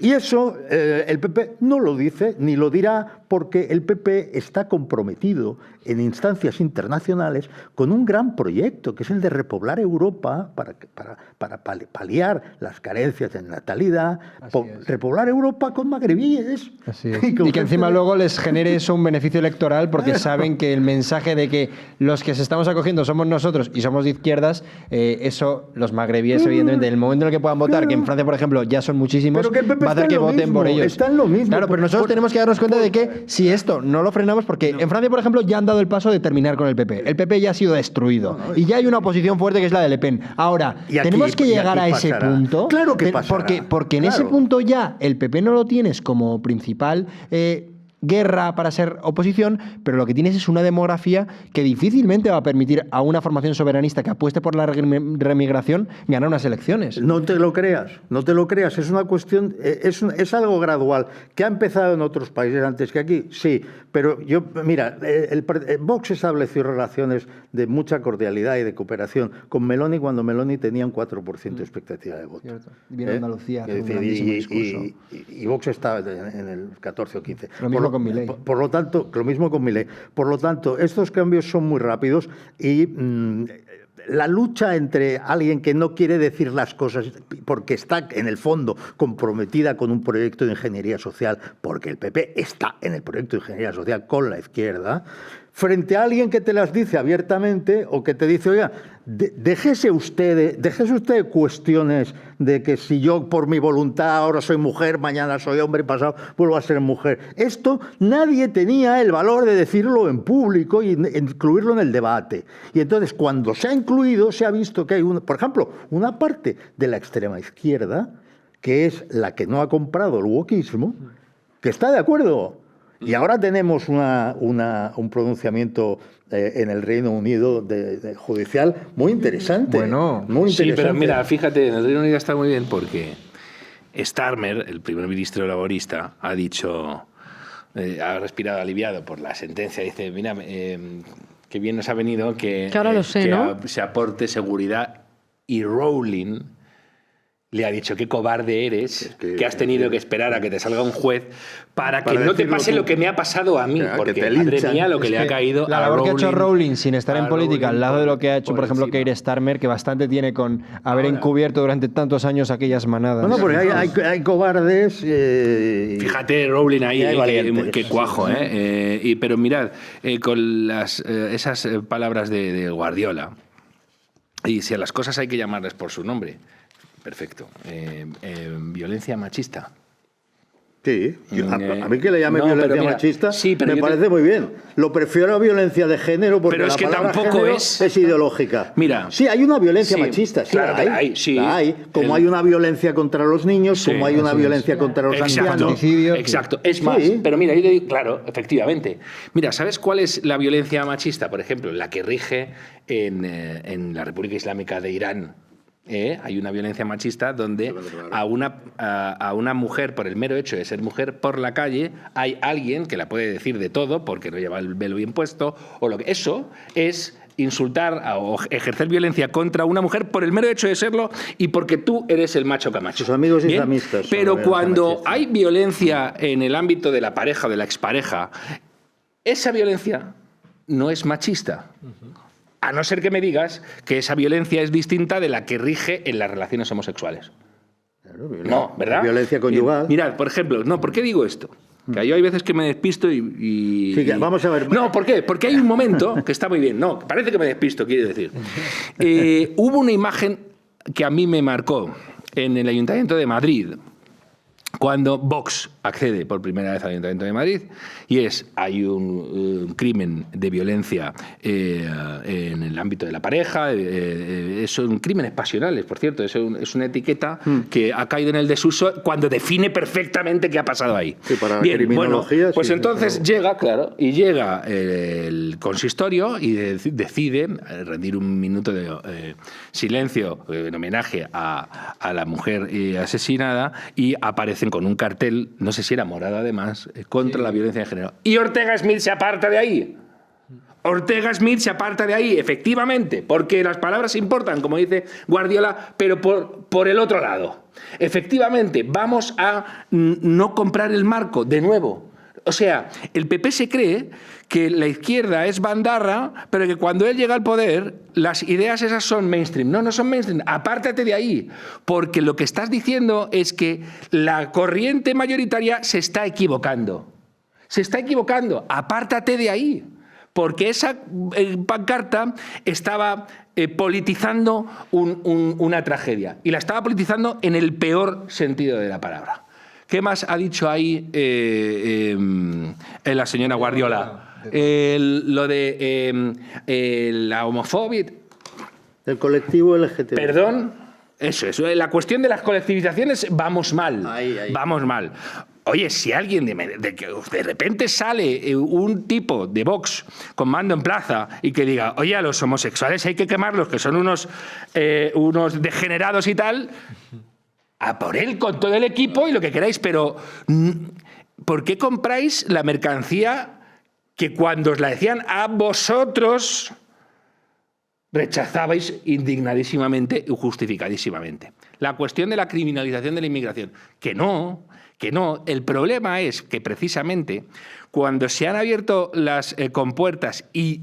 Y eso el PP no lo dice ni lo dirá, porque el PP está comprometido en instancias internacionales con un gran proyecto, que es el de repoblar Europa para paliar las carencias en natalidad, repoblar Europa con magrebíes. Así es. Y que encima luego les genere eso un beneficio electoral, porque saben que el mensaje de que los que se estamos acogiendo somos nosotros y somos de izquierdas, eso los magrebíes, evidentemente, en el momento en el que puedan votar, que en Francia, por ejemplo, ya son muchísimos, va a hacer que voten por ellos. Está en lo mismo. Claro, pero nosotros tenemos que darnos cuenta de que si esto no lo frenamos, porque en Francia, por ejemplo, ya han dado el paso de terminar con el PP. El PP ya ha sido destruido. Y ya hay una oposición fuerte que es la de Le Pen. Ahora, tenemos que llegar a ese punto. Claro que pasará. Porque en ese punto ya el PP no lo tienes como principal guerra para ser oposición, pero lo que tienes es una demografía que difícilmente va a permitir a una formación soberanista que apueste por la remigración ganar unas elecciones. No te lo creas, no te lo creas. Es una cuestión, es algo gradual, que ha empezado en otros países antes que aquí, sí, pero mira, Vox estableció relaciones de mucha cordialidad y de cooperación con Meloni cuando Meloni tenía un 4% de expectativa de voto. Cierto. Y viene Andalucía, un grandísimo discurso. Y Vox estaba en el 14 o 15. Lo mismo con Milei. Por lo tanto, lo mismo con Milei. Por lo tanto, estos cambios son muy rápidos y la lucha entre alguien que no quiere decir las cosas porque está en el fondo comprometida con un proyecto de ingeniería social, porque el PP está en el proyecto de ingeniería social con la izquierda, frente a alguien que te las dice abiertamente o que te dice, oiga, déjese usted cuestiones de que si yo por mi voluntad ahora soy mujer, mañana soy hombre y pasado vuelvo a ser mujer. Esto nadie tenía el valor de decirlo en público y incluirlo en el debate. Y entonces cuando se ha incluido se ha visto que hay, por ejemplo, una parte de la extrema izquierda, que es la que no ha comprado el wokismo, que está de acuerdo. Y ahora tenemos un pronunciamiento en el Reino Unido de judicial muy interesante. Bueno, muy interesante. Sí, pero mira, fíjate, en el Reino Unido está muy bien porque Starmer, el primer ministro laborista, ha dicho ha respirado aliviado por la sentencia. Dice, mira, qué bien nos ha venido que ahora lo sé, ¿no? se aporte seguridad. Y Rowling le ha dicho, qué cobarde eres, que has tenido que esperar a que te salga un juez para que no te pase lo que me ha pasado a mí, porque madre mía lo que le ha caído la a labor Rowling. que ha hecho Rowling sin estar en política, al lado de lo que ha hecho, por ejemplo, encima. Keir Starmer, que bastante tiene con haber encubierto durante tantos años aquellas manadas. No, porque hay cobardes. Fíjate, Rowling ahí, hay valientes. qué cuajo, ¿eh? Pero mirad, con esas palabras de Guardiola, y si a las cosas hay que llamarles por su nombre, perfecto. Violencia machista. Sí, a mí que le llame violencia machista me parece muy bien. Lo prefiero a violencia de género porque pero es la que palabra tampoco género es ideológica. Mira, sí, hay una violencia machista, sí, claro la hay, la hay. Como hay una violencia contra los niños, como hay una violencia contra los ancianos. Exacto, es más. Pero mira, yo te digo, claro, efectivamente. Mira, ¿sabes cuál es la violencia machista? Por ejemplo, la que rige en la República Islámica de Irán. Hay una violencia machista donde a una mujer, por el mero hecho de ser mujer por la calle, hay alguien que la puede decir de todo porque no lleva el velo bien puesto o lo que. Eso es insultar o ejercer violencia contra una mujer por el mero hecho de serlo y porque tú eres el macho camacho. Sus amigos islamistas. Pero cuando hay violencia en el ámbito de la pareja o de la expareja, esa violencia no es machista. A no ser que me digas que esa violencia es distinta de la que rige en las relaciones homosexuales. Claro, no, ¿verdad? Violencia conyugal. Mirad, por ejemplo, ¿por qué digo esto? Que yo hay veces que me despisto y... Sí, vamos a ver. No, ¿por qué? Porque hay un momento que está muy bien. No, parece que me despisto, quiere decir. Hubo una imagen que a mí me marcó en el Ayuntamiento de Madrid, cuando Vox accede por primera vez al Ayuntamiento de Madrid, y hay un crimen de violencia en el ámbito de la pareja, son crímenes pasionales, por cierto, es una etiqueta que ha caído en el desuso cuando define perfectamente qué ha pasado ahí. Sí, para bien, criminología, pues sí, entonces llega el consistorio y decide rendir un minuto de silencio en homenaje a la mujer asesinada, y aparecen con un cartel, no sé si era morado además, contra la violencia de género. Y Ortega Smith se aparta de ahí. Ortega Smith se aparta de ahí, efectivamente, porque las palabras importan, como dice Guardiola, pero por el otro lado. Efectivamente, vamos a no comprar el marco de nuevo. O sea, el PP se cree que la izquierda es bandarra, pero que cuando él llega al poder, las ideas esas son mainstream. No, no son mainstream. Apártate de ahí, porque lo que estás diciendo es que la corriente mayoritaria se está equivocando. Se está equivocando. Apártate de ahí, porque esa pancarta estaba politizando una tragedia, y la estaba politizando en el peor sentido de la palabra. ¿Qué más ha dicho ahí la señora Guardiola? Lo de la homofobia. El colectivo LGTB. Perdón, eso. La cuestión de las colectivizaciones, vamos mal. Vamos mal. Oye, si alguien de repente sale un tipo de Vox con mando en plaza y que diga, oye, a los homosexuales hay que quemarlos, que son unos degenerados y tal... A por él con todo el equipo y lo que queráis, pero ¿por qué compráis la mercancía que cuando os la decían a vosotros rechazabais indignadísimamente y justificadísimamente? La cuestión de la criminalización de la inmigración, que no. El problema es que precisamente cuando se han abierto las compuertas y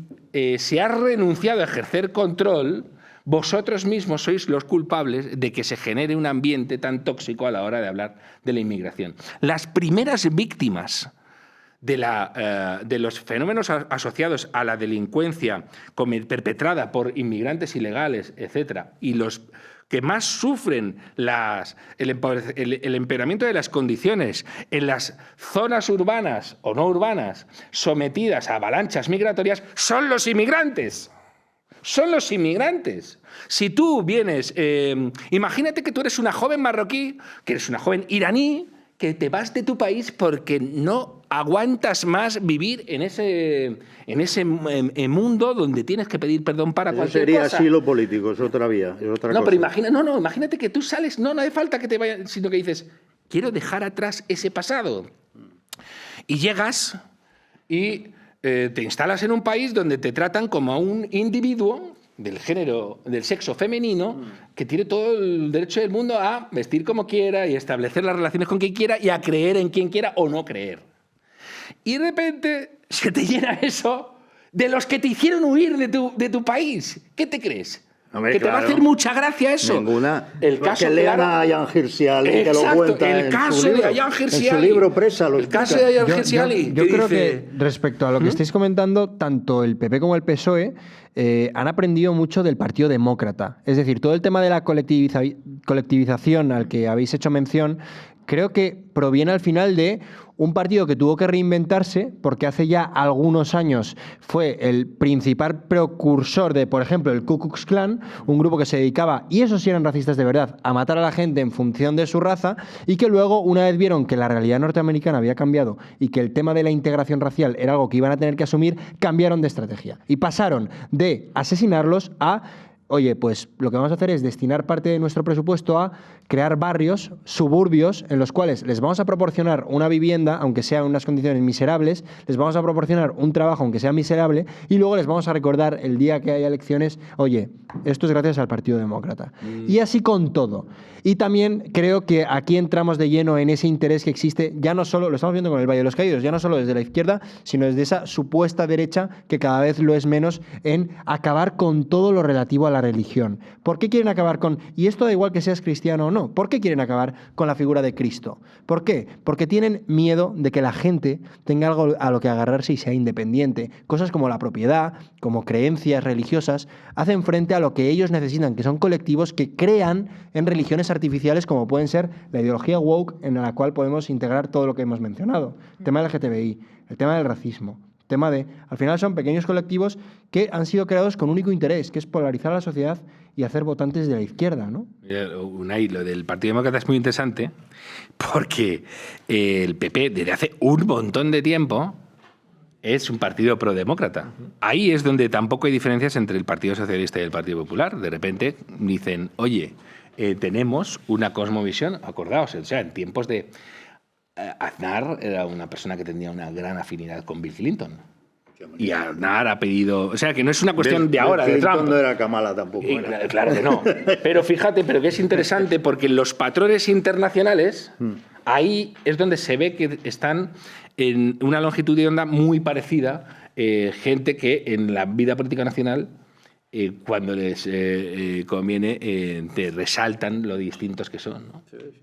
se ha renunciado a ejercer control, vosotros mismos sois los culpables de que se genere un ambiente tan tóxico a la hora de hablar de la inmigración. Las primeras víctimas de los fenómenos asociados a la delincuencia perpetrada por inmigrantes ilegales, etcétera, y los que más sufren el empeoramiento de las condiciones en las zonas urbanas o no urbanas sometidas a avalanchas migratorias son los inmigrantes. Son los inmigrantes. Si tú vienes, imagínate que tú eres una joven marroquí, que eres una joven iraní, que te vas de tu país porque no aguantas más vivir en ese mundo donde tienes que pedir perdón para cualquier cosa. Sería asilo político, es otra vía, es otra cosa. Pero imagínate que tú sales, no hace falta que te vayas, sino que dices, quiero dejar atrás ese pasado. Y llegas y te instalas en un país donde te tratan como a un individuo del género, del sexo femenino, que tiene todo el derecho del mundo a vestir como quiera y establecer las relaciones con quien quiera y a creer en quien quiera o no creer. Y de repente se te llena eso de los que te hicieron huir de tu país. ¿Qué te crees? Hombre, que te va a hacer mucha gracia eso. Ninguna. El caso que lean a Ayaan Hirsi Ali, que lo cuenta el caso de Ayaan Hirsi Ali. En su libro Presa lo explica. El caso de Ayaan Hirsi Ali. Yo creo que respecto a lo que estáis comentando, tanto el PP como el PSOE han aprendido mucho del Partido Demócrata. Es decir, todo el tema de la colectivización al que habéis hecho mención, creo que proviene al final de un partido que tuvo que reinventarse porque hace ya algunos años fue el principal precursor de, por ejemplo, el Ku Klux Klan, un grupo que se dedicaba, y esos sí eran racistas de verdad, a matar a la gente en función de su raza, y que luego, una vez vieron que la realidad norteamericana había cambiado y que el tema de la integración racial era algo que iban a tener que asumir, cambiaron de estrategia y pasaron de asesinarlos a: oye, pues lo que vamos a hacer es destinar parte de nuestro presupuesto a crear barrios, suburbios, en los cuales les vamos a proporcionar una vivienda, aunque sea en unas condiciones miserables, les vamos a proporcionar un trabajo, aunque sea miserable, y luego les vamos a recordar el día que haya elecciones: oye, esto es gracias al Partido Demócrata. Y así con todo. Y también creo que aquí entramos de lleno en ese interés que existe, ya no solo, lo estamos viendo con el Valle de los Caídos, ya no solo desde la izquierda, sino desde esa supuesta derecha, que cada vez lo es menos, en acabar con todo lo relativo a la religión. ¿Por qué quieren acabar con...? Y esto da igual que seas cristiano o no. ¿Por qué quieren acabar con la figura de Cristo? ¿Por qué? Porque tienen miedo de que la gente tenga algo a lo que agarrarse y sea independiente. Cosas como la propiedad, como creencias religiosas, hacen frente a lo que ellos necesitan, que son colectivos que crean en religiones artificiales, como pueden ser la ideología woke, en la cual podemos integrar todo lo que hemos mencionado. El tema del LGTBI, el tema del racismo, tema de, al final son pequeños colectivos que han sido creados con un único interés, que es polarizar a la sociedad y hacer votantes de la izquierda, ¿no? Unai, lo del Partido Demócrata es muy interesante porque el PP desde hace un montón de tiempo es un partido prodemócrata. Ahí es donde tampoco hay diferencias entre el Partido Socialista y el Partido Popular. De repente dicen, oye, tenemos una cosmovisión, acordaos, o sea, en tiempos de... Aznar era una persona que tenía una gran afinidad con Bill Clinton. Y Aznar ha pedido... O sea, que no es una cuestión de ahora, de Trump. No era Kamala tampoco. Claro que no. Pero fíjate, pero que es interesante porque los patrones internacionales, ahí es donde se ve que están en una longitud de onda muy parecida, gente que en la vida política nacional, cuando les conviene, te resaltan lo distintos que son, ¿no? Sí, sí.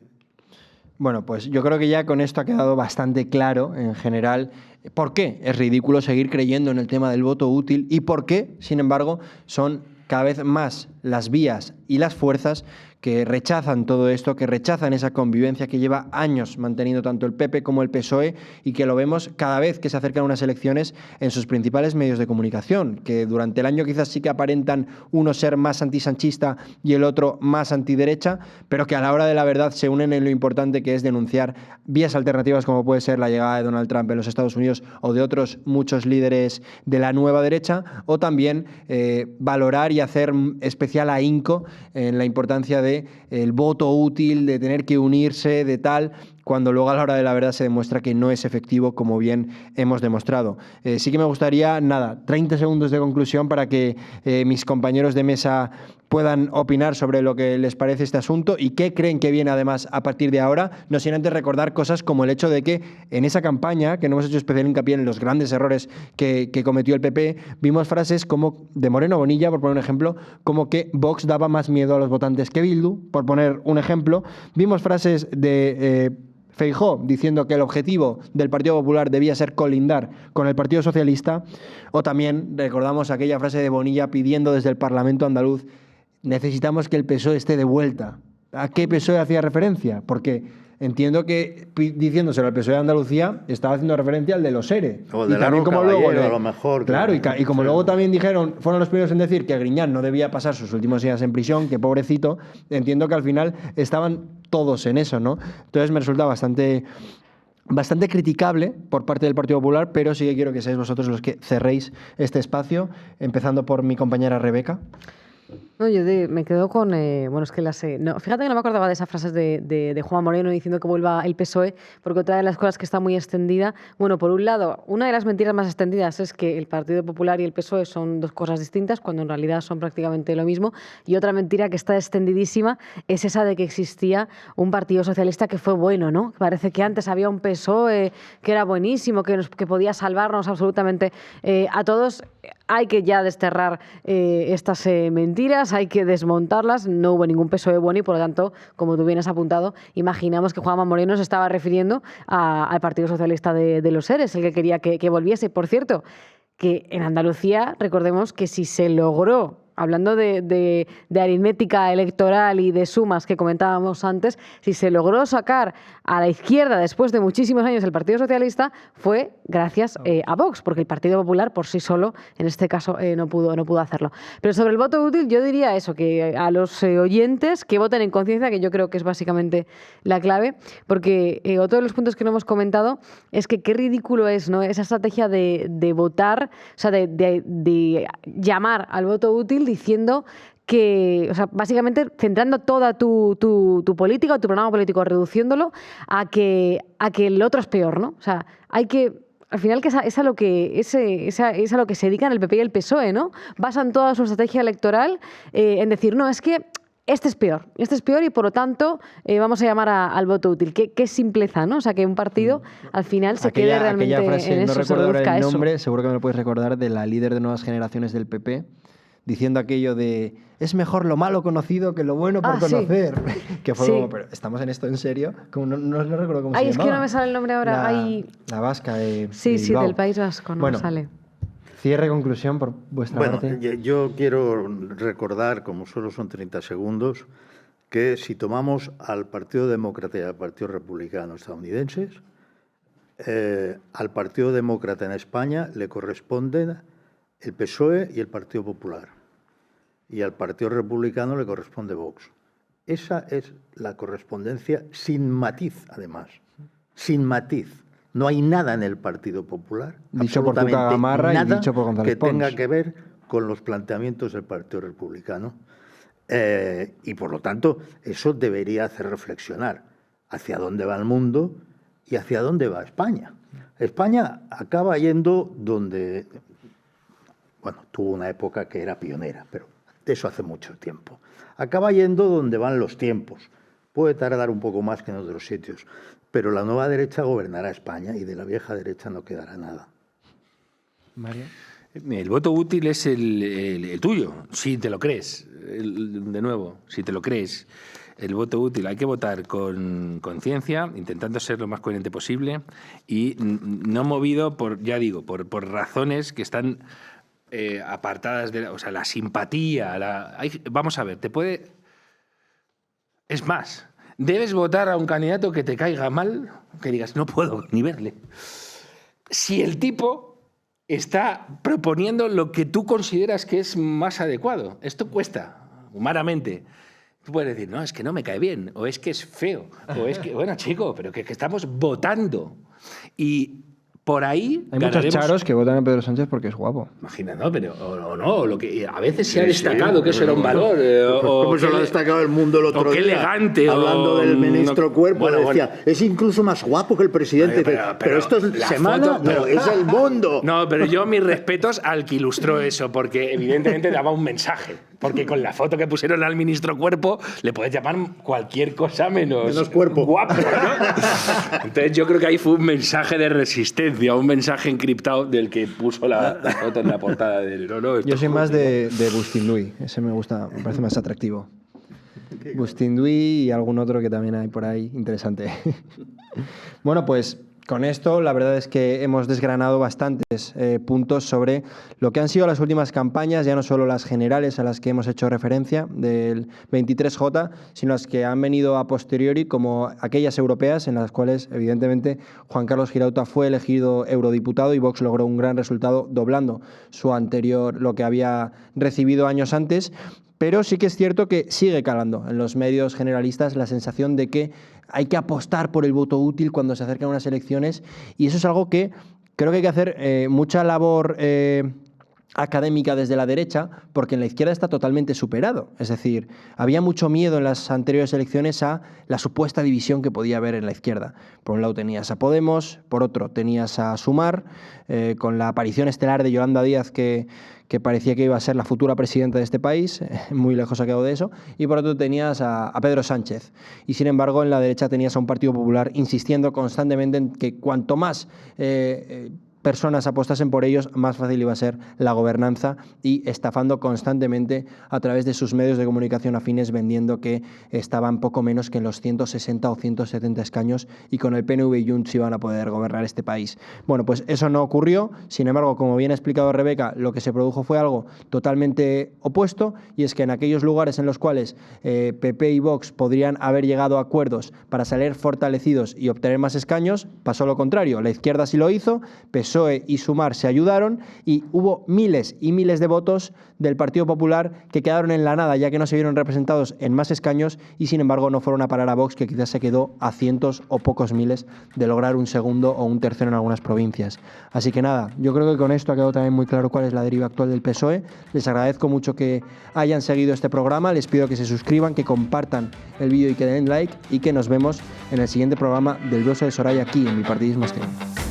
Bueno, pues yo creo que ya con esto ha quedado bastante claro, en general, por qué es ridículo seguir creyendo en el tema del voto útil y por qué, sin embargo, son cada vez más las vías y las fuerzas que rechazan todo esto, que rechazan esa convivencia que lleva años manteniendo tanto el PP como el PSOE y que lo vemos cada vez que se acercan unas elecciones en sus principales medios de comunicación, que durante el año quizás sí que aparentan uno ser más antisanchista y el otro más antiderecha, pero que a la hora de la verdad se unen en lo importante que es denunciar vías alternativas como puede ser la llegada de Donald Trump en los Estados Unidos o de otros muchos líderes de la nueva derecha, o también valorar y hacer especial ahínco en la importancia de el voto útil, de tener que unirse, de tal, cuando luego a la hora de la verdad se demuestra que no es efectivo, como bien hemos demostrado. Sí que me gustaría, 30 segundos de conclusión para que mis compañeros de mesa puedan opinar sobre lo que les parece este asunto y qué creen que viene además a partir de ahora, no sin antes recordar cosas como el hecho de que en esa campaña, que no hemos hecho especial hincapié en los grandes errores que cometió el PP, vimos frases como de Moreno Bonilla, por poner un ejemplo, como que Vox daba más miedo a los votantes que Bildu, por poner un ejemplo. Vimos frases de Feijóo diciendo que el objetivo del Partido Popular debía ser colindar con el Partido Socialista, o también recordamos aquella frase de Bonilla pidiendo desde el Parlamento andaluz: necesitamos que el PSOE esté de vuelta. ¿A qué PSOE hacía referencia? Porque entiendo que diciéndoselo al PSOE de Andalucía estaba haciendo referencia al de los ERE. O el de la Roca Caballero, a lo mejor. Claro, y como luego también dijeron, fueron los primeros en decir que Griñán no debía pasar sus últimos días en prisión, que pobrecito, entiendo que al final estaban todos en eso, ¿no? Entonces me resulta bastante criticable por parte del Partido Popular, pero sí que quiero que seáis vosotros los que cerréis este espacio, empezando por mi compañera Rebeca. No, yo me quedo con... bueno, es que fíjate que no me acordaba de esas frases de Juanma Moreno diciendo que vuelva el PSOE, porque otra de las cosas que está muy extendida... Bueno, por un lado, una de las mentiras más extendidas es que el Partido Popular y el PSOE son dos cosas distintas, cuando en realidad son prácticamente lo mismo. Y otra mentira que está extendidísima es esa de que existía un Partido Socialista que fue bueno, ¿no? Parece que antes había un PSOE que era buenísimo, que podía salvarnos absolutamente a todos. Hay que ya desterrar estas mentiras, hay que desmontarlas. No hubo ningún PSOE bueno y, por lo tanto, como tú bien has apuntado, imaginamos que Juanma Moreno se estaba refiriendo al Partido Socialista de los Seres, el que quería que volviese. Por cierto, que en Andalucía, recordemos que si se logró, hablando de aritmética electoral y de sumas que comentábamos antes, si se logró sacar a la izquierda después de muchísimos años el Partido Socialista, fue gracias a Vox, porque el Partido Popular por sí solo, en este caso, no pudo hacerlo. Pero sobre el voto útil, yo diría eso, que a los oyentes que voten en conciencia, que yo creo que es básicamente la clave, porque otro de los puntos que no hemos comentado es que qué ridículo es, ¿no?, esa estrategia de votar, o sea, de llamar al voto útil diciendo que, o sea, básicamente centrando toda tu política o tu programa político, reduciéndolo a que el otro es peor, ¿no? O sea, hay que... Al final que es a lo que se dedican el PP y el PSOE, ¿no? Basan toda su estrategia electoral en decir, no, es que este es peor y por lo tanto vamos a llamar al voto útil. Qué simpleza, ¿no? O sea, que un partido al final se quede realmente frase, en eso, no recuerdo ahora el nombre, eso. seguro que me lo puedes recordar, de la líder de Nuevas Generaciones del PP, diciendo aquello de es mejor lo malo conocido que lo bueno por conocer. Sí. Que fue como, pero ¿estamos en esto en serio? Como no recuerdo cómo se llamaba. Es que no me sale el nombre ahora. La vasca de Sí, Bilbao. del País Vasco, no sale. Cierre, conclusión por vuestra parte. Yo quiero recordar, como solo son 30 segundos, que si tomamos al Partido Demócrata y al Partido Republicano estadounidenses, al Partido Demócrata en España le corresponden el PSOE y el Partido Popular, y al Partido Republicano le corresponde Vox. Esa es la correspondencia sin matiz, además. Sin matiz. No hay nada en el Partido Popular, dicho por Cuca Gamarra y dicho por González que tenga que ver con los planteamientos del Partido Republicano. Y por lo tanto, eso debería hacer reflexionar hacia dónde va el mundo y hacia dónde va España. España acaba yendo donde... Bueno, tuvo una época que era pionera, pero de eso hace mucho tiempo. Acaba yendo donde van los tiempos. Puede tardar un poco más que en otros sitios, pero la nueva derecha gobernará España y de la vieja derecha no quedará nada. Mario. El voto útil es el tuyo, si te lo crees. De nuevo, si te lo crees. El voto útil, hay que votar con conciencia, intentando ser lo más coherente posible y no movido por, ya digo, por razones que están... apartadas de la simpatía. Vamos a ver, es más, debes votar a un candidato que te caiga mal, que digas, no puedo ni verle. Si el tipo está proponiendo lo que tú consideras que es más adecuado, esto cuesta, humanamente. Tú puedes decir, no, es que no me cae bien, o es que es feo, o es que, bueno, chico, pero que estamos votando. Y por ahí hay muchos charos que votan a Pedro Sánchez porque es guapo. Imagina, ¿no? Pero o no, lo que a veces se ha destacado que eso era un valor. ¿Cómo se lo ha destacado el mundo el otro día? Qué elegante. Hablando del ministro Cuerpo, decía, es incluso más guapo que el presidente. Pero esto es semana, no, es el mundo. No, pero yo mis respetos al que ilustró eso, porque evidentemente daba un mensaje. Porque con la foto que pusieron al ministro Cuerpo le puedes llamar cualquier cosa menos cuerpo. Guapo, ¿no? Entonces yo creo que ahí fue un mensaje de resistencia, un mensaje encriptado del que puso la foto en la portada de... Yo soy más de Bustinduy, ese me gusta, me parece más atractivo. Bustinduy y algún otro que también hay por ahí interesante. Bueno, pues con esto la verdad es que hemos desgranado bastantes puntos sobre lo que han sido las últimas campañas, ya no solo las generales a las que hemos hecho referencia del 23J, sino las que han venido a posteriori, como aquellas europeas en las cuales evidentemente Juan Carlos Girauta fue elegido eurodiputado y Vox logró un gran resultado doblando su anterior, lo que había recibido años antes. Pero sí que es cierto que sigue calando en los medios generalistas la sensación de que hay que apostar por el voto útil cuando se acercan unas elecciones, y eso es algo que creo que hay que hacer mucha labor académica desde la derecha, porque en la izquierda está totalmente superado. Es decir, había mucho miedo en las anteriores elecciones a la supuesta división que podía haber en la izquierda. Por un lado tenías a Podemos, por otro tenías a Sumar, con la aparición estelar de Yolanda Díaz, que parecía que iba a ser la futura presidenta de este país, muy lejos ha quedado de eso, y por otro tenías a Pedro Sánchez. Y sin embargo, en la derecha tenías a un Partido Popular insistiendo constantemente en que cuanto más personas apostasen por ellos, más fácil iba a ser la gobernanza, y estafando constantemente a través de sus medios de comunicación afines, vendiendo que estaban poco menos que en los 160 o 170 escaños y con el PNV y Junts iban a poder gobernar este país. Bueno, pues eso no ocurrió. Sin embargo, como bien ha explicado Rebeca, lo que se produjo fue algo totalmente opuesto, y es que en aquellos lugares en los cuales PP y Vox podrían haber llegado a acuerdos para salir fortalecidos y obtener más escaños, pasó lo contrario. La izquierda sí lo hizo, PSOE y Sumar se ayudaron, y hubo miles y miles de votos del Partido Popular que quedaron en la nada, ya que no se vieron representados en más escaños, y sin embargo no fueron a parar a Vox, que quizás se quedó a cientos o pocos miles de lograr un segundo o un tercero en algunas provincias. Así que nada, yo creo que con esto ha quedado también muy claro cuál es la deriva actual del PSOE. Les agradezco mucho que hayan seguido este programa, les pido que se suscriban, que compartan el vídeo y que den like, y que nos vemos en el siguiente programa del Bolso de Soraya aquí en Bipartidismo Stream.